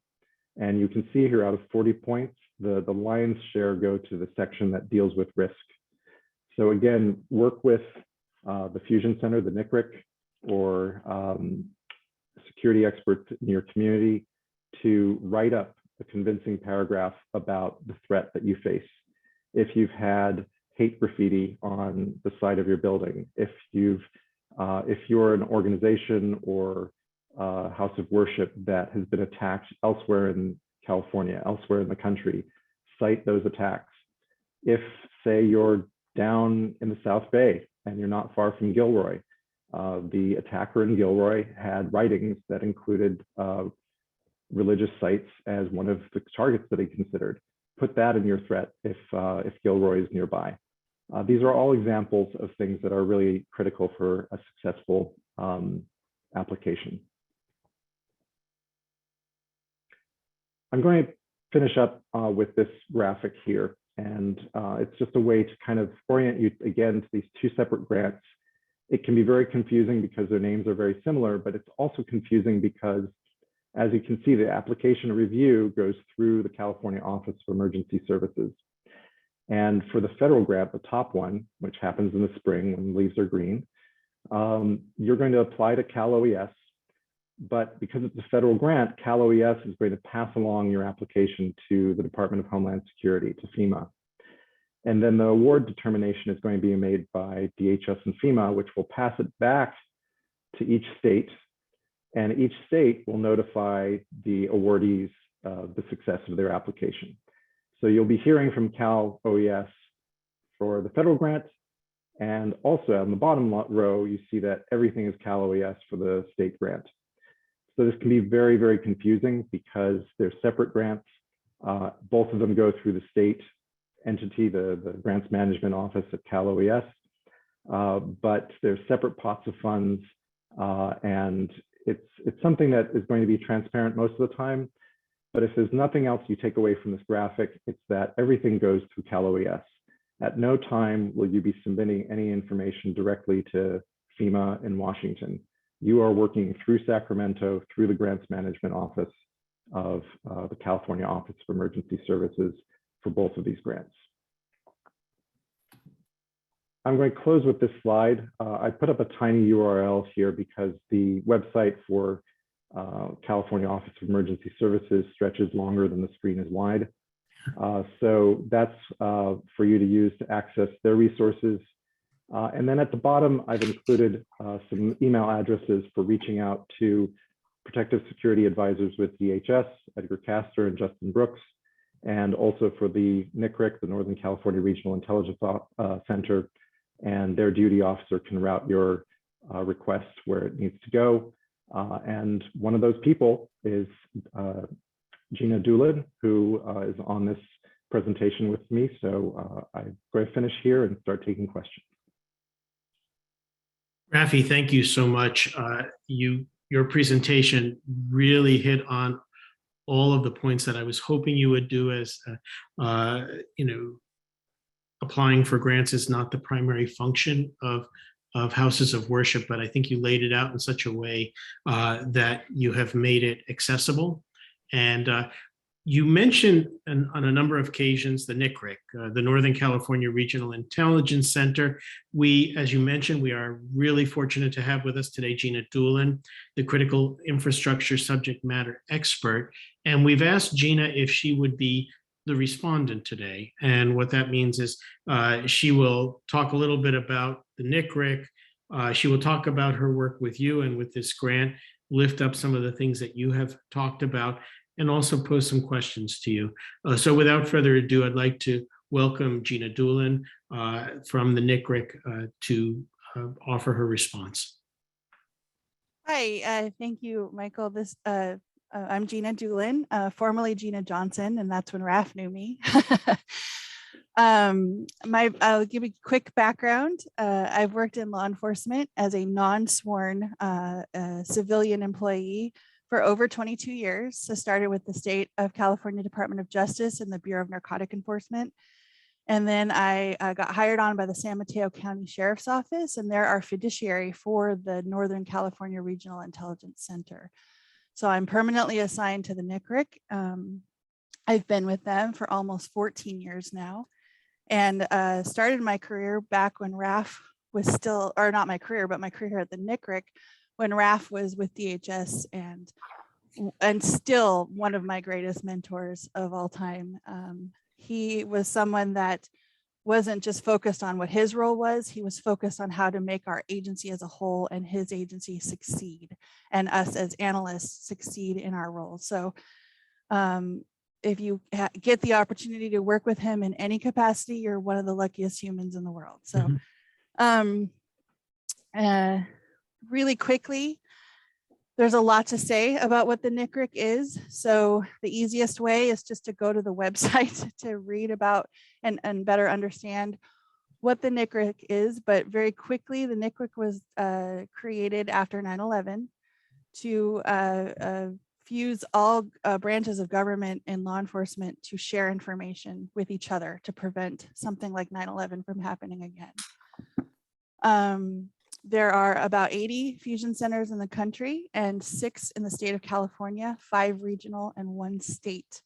And you can see here out of 40 points, the lion's share go to the section that deals with risk. So again, work with the Fusion Center, the NCRIC, or security expert in your community to write up a convincing paragraph about the threat that you face. If you've had hate graffiti on the side of your building, if you're an organization or a house of worship that has been attacked elsewhere in California, elsewhere in the country, cite those attacks. If, say, you're down in the South Bay and you're not far from Gilroy, the attacker in Gilroy had writings that included religious sites as one of the targets that he considered. Put that in your threat if Gilroy is nearby. These are all examples of things that are really critical for a successful application. I'm going to finish up with this graphic here, and it's just a way to kind of orient you again to these two separate grants. It can be very confusing because their names are very similar, but it's also confusing because, as you can see, the application review goes through the California Office of Emergency Services. And for the federal grant, the top one, which happens in the spring when the leaves are green, you're going to apply to Cal OES. But because it's a federal grant, Cal OES is going to pass along your application to the Department of Homeland Security, to FEMA. And then the award determination is going to be made by DHS and FEMA, which will pass it back to each state and each state will notify the awardees of the success of their application. So you'll be hearing from Cal OES for the federal grant, and also on the bottom row, you see that everything is Cal OES for the state grant. So this can be very, very confusing because they're separate grants. Both of them go through the state entity, the Grants Management Office at Cal OES, but they're separate pots of funds, and it's something that is going to be transparent most of the time. But if there's nothing else you take away from this graphic, it's that everything goes through Cal OES. At no time will you be submitting any information directly to FEMA in Washington. You are working through Sacramento, through the Grants Management Office of the California Office of Emergency Services for both of these grants. I'm going to close with this slide. I put up a tiny URL here because the website for California Office of Emergency Services stretches longer than the screen is wide. So that's for you to use to access their resources. And then at the bottom, I've included some email addresses for reaching out to protective security advisors with DHS, Edgar Castor and Justin Brooks, and also for the NCRIC, the Northern California Regional Intelligence Center, and their duty officer can route your request where it needs to go. And one of those people is Gina Doolin, who is on this presentation with me. So I'm going to finish here and start taking questions. Rafi, thank you so much. Your presentation really hit on all of the points that I was hoping you would do. As applying for grants is not the primary function of houses of worship, but I think you laid it out in such a way that you have made it accessible. And you mentioned on a number of occasions the NCRIC, the Northern California Regional Intelligence Center. As you mentioned, we are really fortunate to have with us today Gina Doolin, the critical infrastructure subject matter expert. And we've asked Gina if she would be the respondent today. And what that means is she will talk a little bit about the NCRIC. She will talk about her work with you and with this grant, lift up some of the things that you have talked about, and also pose some questions to you. So without further ado, I'd like to welcome Gina Doolin from the NCRIC to offer her response. Hi, thank you, Michael. I'm Gina Doolin, formerly Gina Johnson, and that's when Raf knew me. I'll give you a quick background. I've worked in law enforcement as a non-sworn civilian employee for over 22 years. I started with the State of California Department of Justice and the Bureau of Narcotic Enforcement. And then I got hired on by the San Mateo County Sheriff's Office, and they're our fiduciary for the Northern California Regional Intelligence Center. So I'm permanently assigned to the NCRIC. I've been with them for almost 14 years now, and started my career back when Raf was still, or not my career, but my career at the NCRIC when Raf was with DHS, and still one of my greatest mentors of all time. He was someone that wasn't just focused on what his role was, he was focused on how to make our agency as a whole and his agency succeed, and us as analysts succeed in our roles. So if you get the opportunity to work with him in any capacity, you're one of the luckiest humans in the world. So really quickly, there's a lot to say about what the NCRIC is. So the easiest way is just to go to the website to read about and better understand what the NCRIC is. But very quickly, the NCRIC was created after 9/11 to fuse all branches of government and law enforcement to share information with each other to prevent something like 9/11 from happening again. There are about 80 fusion centers in the country and 6 in the state of California, 5 regional and 1 state.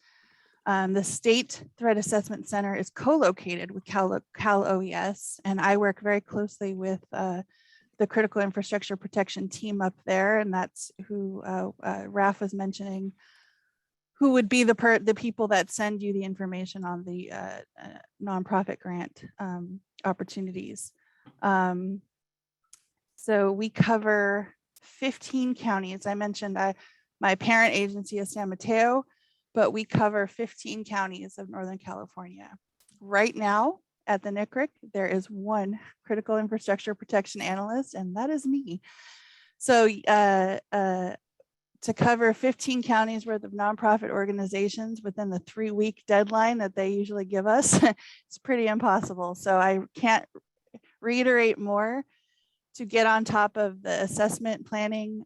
The State Threat Assessment Center is co-located with Cal OES, and I work very closely with the critical infrastructure protection team up there, and that's who Raf was mentioning, who would be the people that send you the information on the nonprofit grant opportunities. So we cover 15 counties. I mentioned my parent agency is San Mateo, but we cover 15 counties of Northern California. Right now at the NCRIC, there is one critical infrastructure protection analyst, and that is me. So to cover 15 counties worth of nonprofit organizations within the 3-week deadline that they usually give us, it's pretty impossible. So I can't reiterate more to get on top of the assessment planning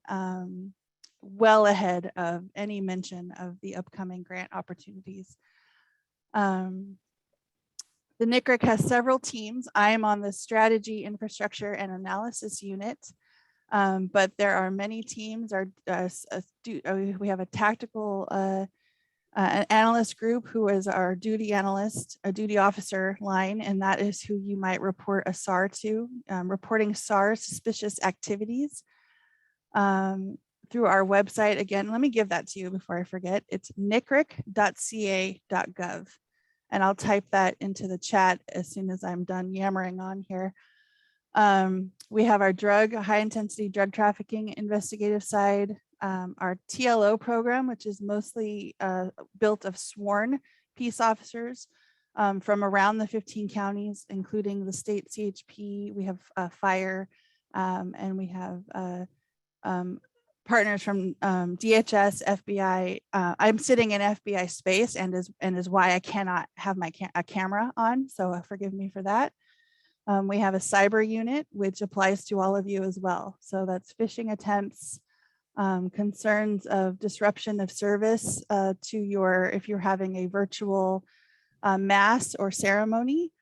well ahead of any mention of the upcoming grant opportunities. The NCRIC has several teams. I am on the strategy, infrastructure, and analysis unit. But there are many teams. We have a tactical an analyst group who is our duty analyst, a duty officer line, and that is who you might report a SAR to, reporting SAR suspicious activities through our website. Again, let me give that to you before I forget. It's ncric.ca.gov, and I'll type that into the chat as soon as I'm done yammering on here. We have our high intensity drug trafficking investigative side, our TLO program, which is mostly built of sworn peace officers from around the 15 counties, including the state CHP. We have fire, and we have partners from DHS, FBI. I'm sitting in FBI space, and is why I cannot have a camera on, so forgive me for that. We have a cyber unit, which applies to all of you as well. So that's phishing attempts, concerns of disruption of service if you're having a virtual mass or ceremony,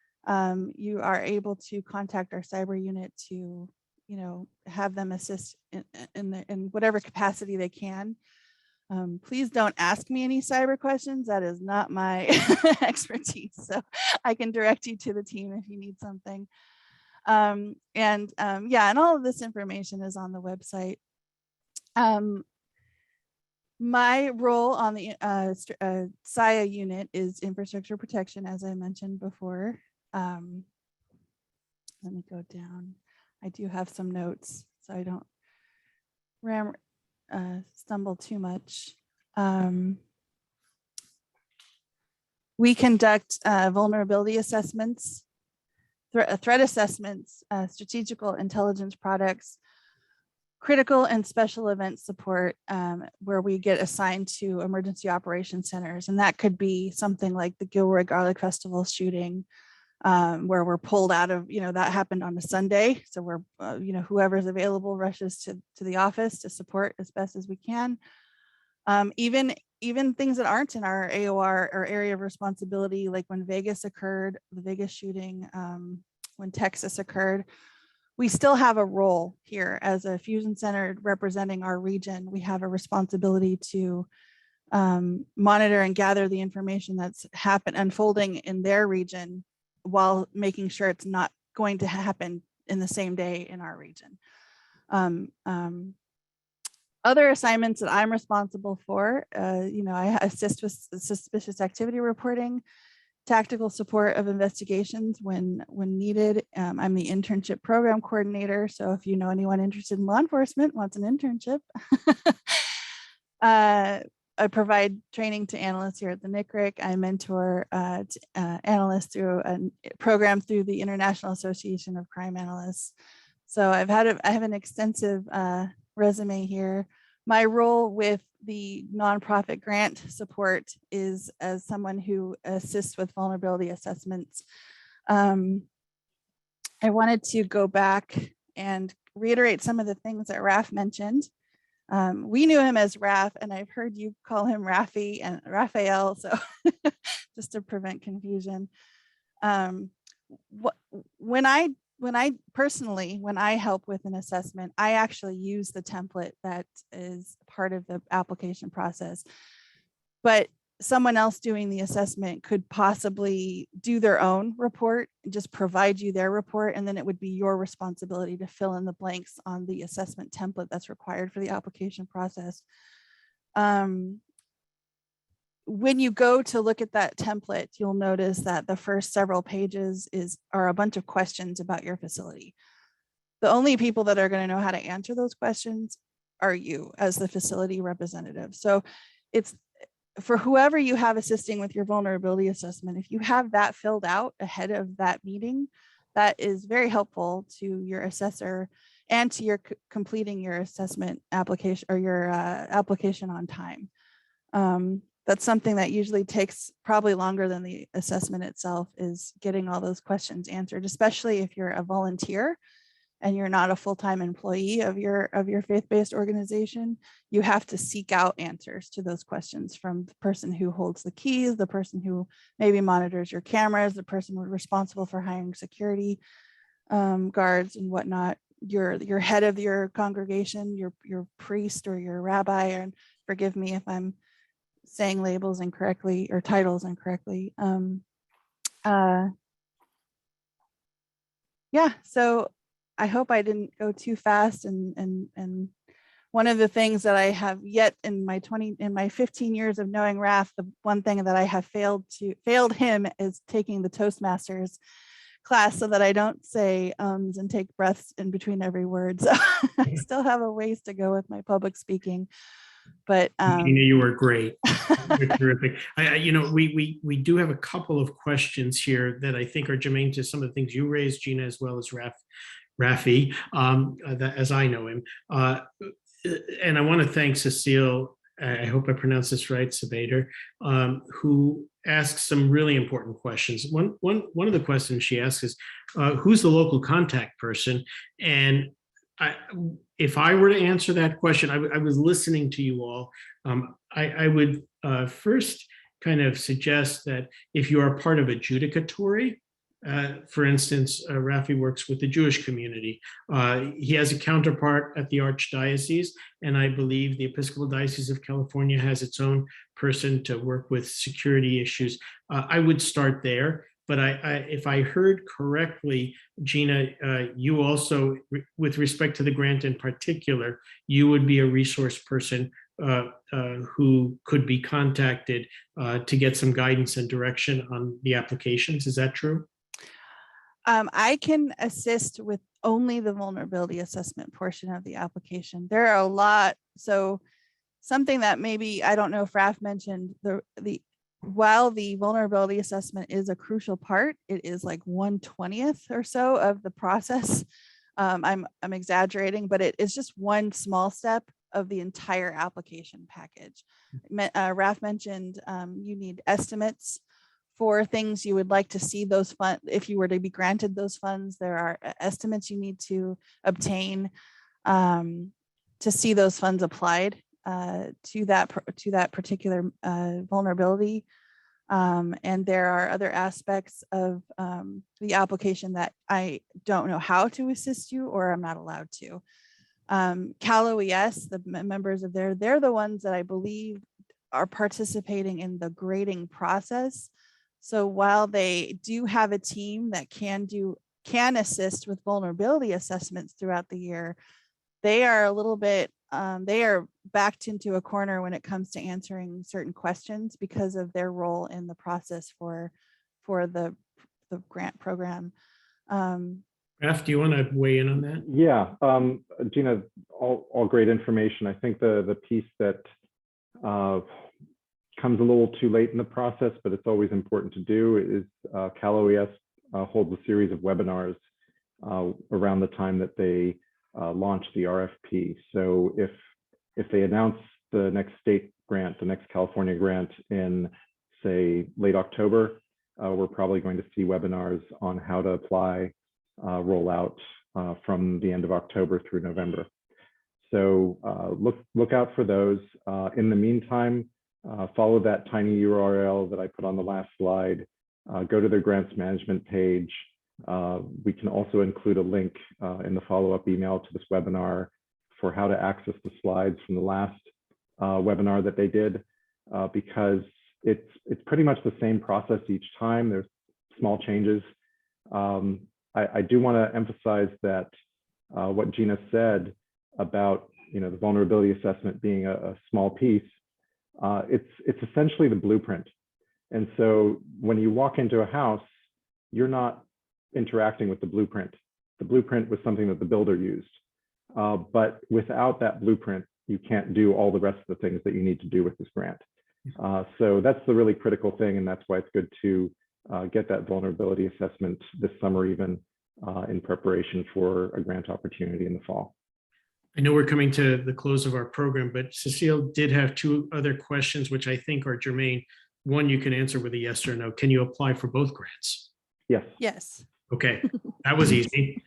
you are able to contact our cyber unit to, have them assist in whatever capacity they can. Please don't ask me any cyber questions. That is not my expertise. So I can direct you to the team if you need something. And all of this information is on the website. My role on the SIA unit is infrastructure protection, as I mentioned before. Let me go down. I do have some notes, so I don't stumble too much. We conduct vulnerability assessments, threat assessments, strategical intelligence products, critical and special event support, where we get assigned to emergency operations centers. And that could be something like the Gilroy Garlic Festival shooting, where we're pulled out of, that happened on a Sunday. So we're, whoever's available rushes to the office to support as best as we can. Even things that aren't in our AOR or area of responsibility, like when Vegas occurred, the Vegas shooting, when Texas occurred, we still have a role here as a fusion center representing our region. We have a responsibility to monitor and gather the information that's unfolding in their region, while making sure it's not going to happen in the same day in our region. Other assignments that I'm responsible for, I assist with suspicious activity reporting, tactical support of investigations when needed. I'm the internship program coordinator. So if you know anyone interested in law enforcement, wants an internship, I provide training to analysts here at the NCRIC. I mentor analysts through a program through the International Association of Crime Analysts. So I have an extensive resume here. My role with the nonprofit grant support is as someone who assists with vulnerability assessments. I wanted to go back and reiterate some of the things that Raf mentioned. We knew him as Raf, and I've heard you call him Rafi and Raphael, so just to prevent confusion. When I help with an assessment, I actually use the template that is part of the application process. But someone else doing the assessment could possibly do their own report and just provide you their report, and then it would be your responsibility to fill in the blanks on the assessment template that's required for the application process. When you go to look at that template, you'll notice that the first several pages are a bunch of questions about your facility. The only people that are going to know how to answer those questions are you as the facility representative. So it's for whoever you have assisting with your vulnerability assessment, if you have that filled out ahead of that meeting, that is very helpful to your assessor and to your completing your assessment application or your application on time. That's something that usually takes probably longer than the assessment itself, is getting all those questions answered, especially if you're a volunteer and you're not a full-time employee of your faith-based organization. You have to seek out answers to those questions from the person who holds the keys, the person who maybe monitors your cameras, the person responsible for hiring security guards and whatnot, your head of your congregation, your priest or your rabbi, and forgive me if I'm saying labels incorrectly or titles incorrectly. Yeah, so I hope I didn't go too fast, and one of the things that I have yet in my 15 years of knowing Raf, the one thing that I have failed him is taking the Toastmasters class so that I don't say ums and take breaths in between every word. So I still have a ways to go with my public speaking, but Gina, you were great. You're terrific. We do have a couple of questions here that I think are germane to some of the things you raised, Gina, as well as Rafi, as I know him. And I want to thank Cecile, I hope I pronounced this right, Sabater, who asks some really important questions. One of the questions she asks is, who's the local contact person? And if I were to answer that question, I was listening to you all. I would first kind of suggest that if you are part of a judicatory, for instance, Rafi works with the Jewish community. He has a counterpart at the Archdiocese, and I believe the Episcopal Diocese of California has its own person to work with security issues. I would start there. But if I heard correctly, Gina, you also, with respect to the grant in particular, you would be a resource person who could be contacted to get some guidance and direction on the applications. Is that true? I can assist with only the vulnerability assessment portion of the application. There are a lot. So something that maybe, I don't know if Raf mentioned, while the vulnerability assessment is a crucial part, it is like 1/20th or so of the process. I'm exaggerating, but it is just one small step of the entire application package. Raf mentioned you need estimates for things you would like to see those funds. If you were to be granted those funds, there are estimates you need to obtain to see those funds applied to that particular vulnerability. And there are other aspects of the application that I don't know how to assist you, or I'm not allowed to. Cal OES, the members of they're the ones that I believe are participating in the grading process. So while they do have a team that can assist with vulnerability assessments throughout the year, they are a little bit, they are backed into a corner when it comes to answering certain questions because of their role in the process for the grant program. Raf, do you want to weigh in on that? Yeah, Gina, all great information. I think the piece that comes a little too late in the process, but it's always important to do, is Cal OES holds a series of webinars around the time that they launch the RFP. So if they announce the next state grant, the next California grant in, say, late October, we're probably going to see webinars on how to apply, roll out from the end of October through November. So look out for those. In the meantime, follow that tiny URL that I put on the last slide. Go to their grants management page. We can also include a link in the follow-up email to this webinar for how to access the slides from the last webinar that they did, because it's pretty much the same process each time. There's small changes. I do want to emphasize that what Gina said about the vulnerability assessment being a small piece, it's essentially the blueprint. And so when you walk into a house, you're not interacting with the blueprint. The blueprint was something that the builder used. But without that blueprint, you can't do all the rest of the things that you need to do with this grant. So that's the really critical thing, and that's why it's good to get that vulnerability assessment this summer, even in preparation for a grant opportunity in the fall. I know we're coming to the close of our program, but Cecile did have two other questions, which I think are germane. One, you can answer with a yes or no. Can you apply for both grants? Yes. Yes. Okay, that was easy.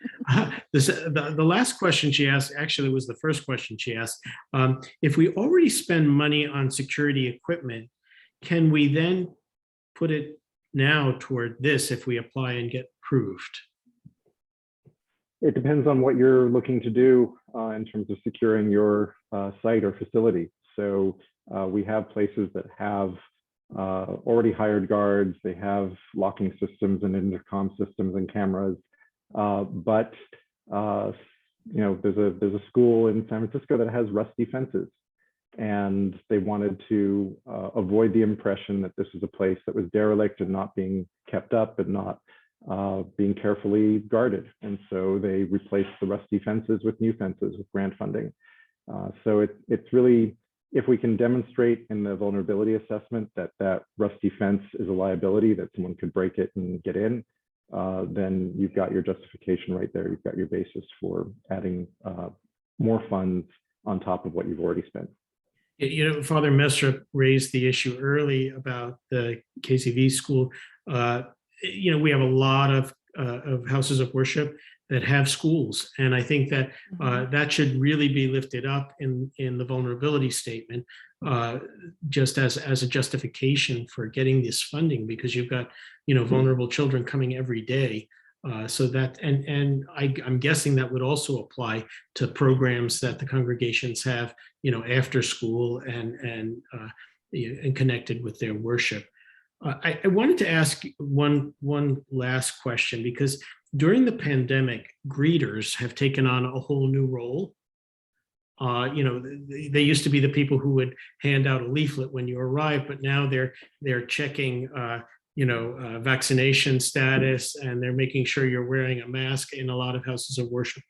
The last question she asked actually was the first question she asked. If we already spend money on security equipment, can we then put it now toward this if we apply and get approved? It depends on what you're looking to do in terms of securing your site or facility. So we have places that have already hired guards, they have locking systems and intercom systems and cameras, but you know, there's a school in San Francisco that has rusty fences, and they wanted to avoid the impression that this is a place that was derelict and not being kept up and not being carefully guarded. And so they replaced the rusty fences with new fences with grant funding. So it's really, if we can demonstrate in the vulnerability assessment that that rusty fence is a liability, that someone could break it and get in, then you've got your justification right there. You've got your basis for adding more funds on top of what you've already spent. You know, Father Messer raised the issue early about the KCV school. You know, we have a lot of houses of worship that have schools, and I think that that should really be lifted up in the vulnerability statement, just as a justification for getting this funding, because you've got, you know, vulnerable children coming every day. So that, and I'm guessing that would also apply to programs that the congregations have, you know, after school and connected with their worship. I wanted to ask one last question, because during the pandemic, greeters have taken on a whole new role. You know, they used to be the people who would hand out a leaflet when you arrived, but now they're checking you know, vaccination status, and they're making sure you're wearing a mask in a lot of houses of worship.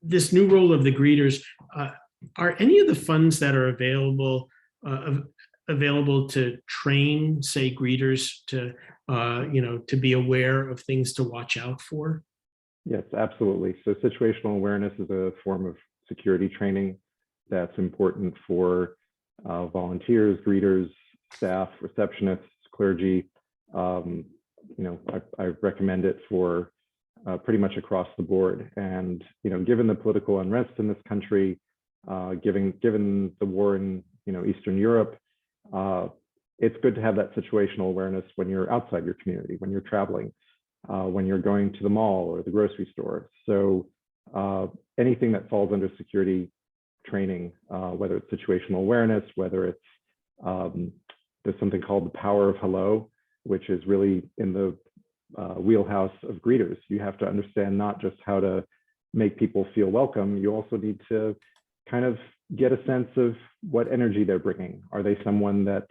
This new role of the greeters, are any of the funds that are available to train, say, greeters to, you know, to be aware of things to watch out for? Yes, absolutely. So situational awareness is a form of security training that's important for volunteers, greeters, staff, receptionists, clergy. You know, I recommend it for pretty much across the board. And, you know, given the political unrest in this country, given the war in, you know, Eastern Europe, it's good to have that situational awareness when you're outside your community, when you're traveling, when you're going to the mall or the grocery store. So anything that falls under security training, whether it's situational awareness, whether it's there's something called the power of hello, which is really in the wheelhouse of greeters. You have to understand not just how to make people feel welcome, you also need to kind of get a sense of what energy they're bringing. Are they someone that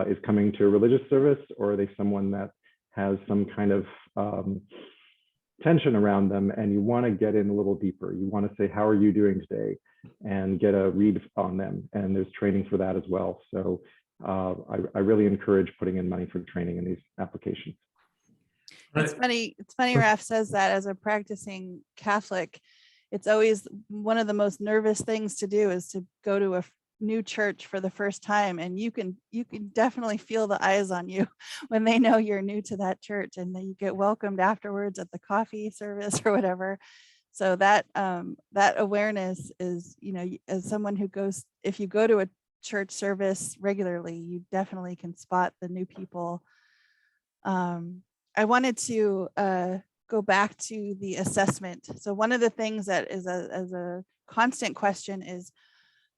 is coming to a religious service, or are they someone that has some kind of tension around them, and you want to get in a little deeper? You want to say, how are you doing today? And get a read on them. And there's training for that as well. So I really encourage putting in money for training in these applications. It's funny, Raf says that. As a practicing Catholic, it's always one of the most nervous things to do is to go to a new church for the first time, and you can definitely feel the eyes on you when they know you're new to that church, and then you get welcomed afterwards at the coffee service or whatever. So that that awareness is, you know, as someone who goes, if you go to a church service regularly, you definitely can spot the new people. I wanted to go back to the assessment. So one of the things that is a constant question is,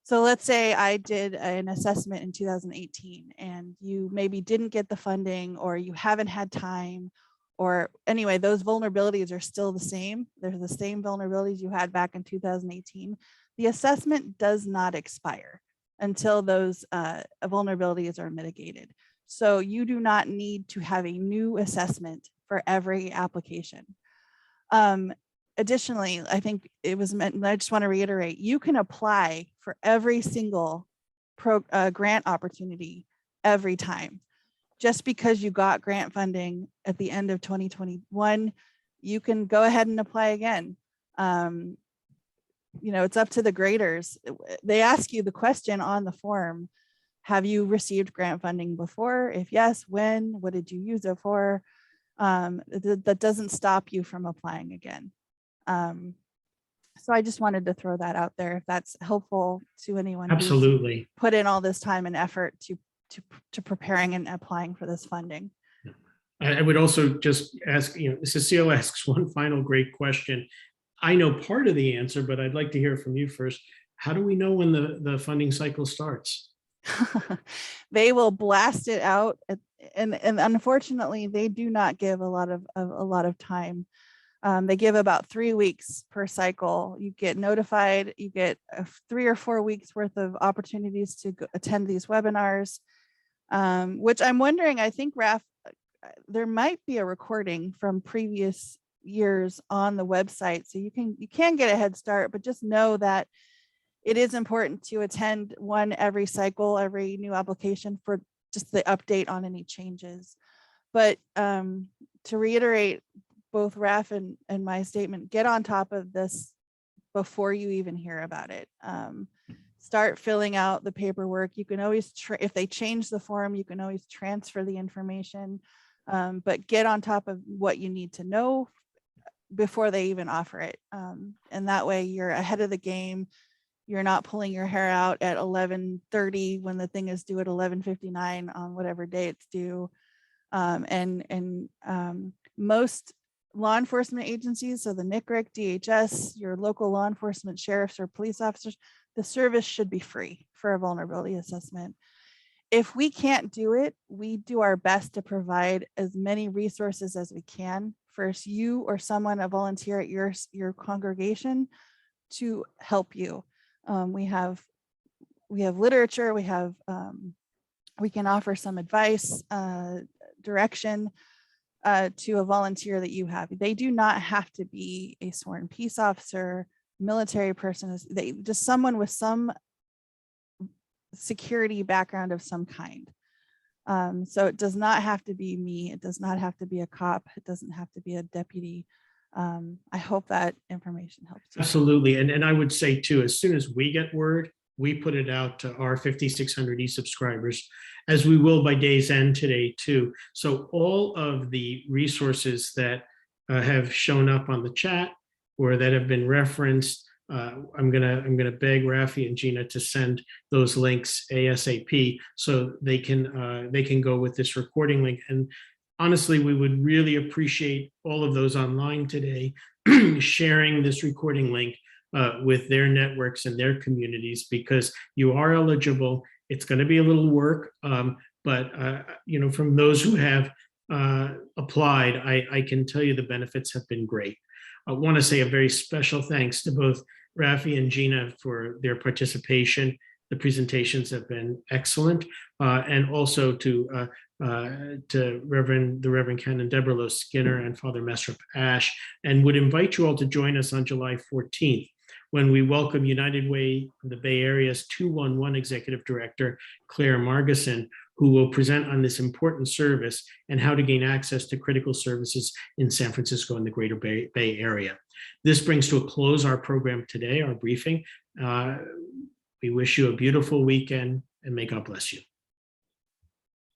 so let's say I did an assessment in 2018 and you maybe didn't get the funding, or you haven't had time, or anyway, those vulnerabilities are still the same. They're the same vulnerabilities you had back in 2018. The assessment does not expire until those vulnerabilities are mitigated. So you do not need to have a new assessment for every application. additionally, I think it was meant, and I just want to reiterate, you can apply for every single grant opportunity every time. Just because you got grant funding at the end of 2021, you can go ahead and apply again. It's up to the graders. They ask you the question on the form, have you received grant funding before? If yes, when? What did you use it for? That doesn't stop you from applying again. So I just wanted to throw that out there if that's helpful to anyone who's Absolutely. put in all this time and effort to preparing and applying for this funding. I would also just ask, Cecile asks one final great question. I know part of the answer, but I'd like to hear from you first. How do we know when the funding cycle starts? They will blast it out, and unfortunately, they do not give a lot of time. They give about 3 weeks per cycle. You get notified. You get 3 or 4 weeks worth of opportunities to attend these webinars, which I'm wondering. I think Raf, there might be a recording from previous years on the website, so you can get a head start. But just know that it is important to attend one every cycle, every new application, for just the update on any changes. But to reiterate both Raf and my statement, get on top of this before you even hear about it. Start filling out the paperwork. You can always, if they change the form, you can always transfer the information, but get on top of what you need to know before they even offer it. And that way you're ahead of the game. You're not pulling your hair out at 11:30 when the thing is due at 11:59 on whatever day it's due. Most law enforcement agencies, so the NCRIC, DHS, your local law enforcement, sheriffs or police officers, the service should be free for a vulnerability assessment. If we can't do it, we do our best to provide as many resources as we can for you or someone, a volunteer at your congregation, to help you. We have literature, we can offer some advice, direction to a volunteer that you have. They do not have to be a sworn peace officer, military person. They just someone with some security background of some kind. So it does not have to be me. It does not have to be a cop. It doesn't have to be a deputy. I hope that information helps you. Absolutely. And I would say too, as soon as we get word, we put it out to our 5,600 e-subscribers, as we will by day's end today too. So all of the resources that have shown up on the chat or that have been referenced, I'm gonna beg Rafi and Gina to send those links ASAP so they can go with this recording link. And honestly, we would really appreciate all of those online today sharing this recording link with their networks and their communities, because you are eligible. It's going to be a little work, but from those who have applied, I can tell you the benefits have been great. I want to say a very special thanks to both Rafi and Gina for their participation. The presentations have been excellent, and also to the Reverend Canon Deborah Lowe Skinner and Father Mesrop Ash, and would invite you all to join us on July 14th when we welcome United Way of the Bay Area's 211 Executive Director, Claire Margison, who will present on this important service and how to gain access to critical services in San Francisco and the Greater Bay Area. This brings to a close our program today, our briefing. We wish you a beautiful weekend, and may God bless you.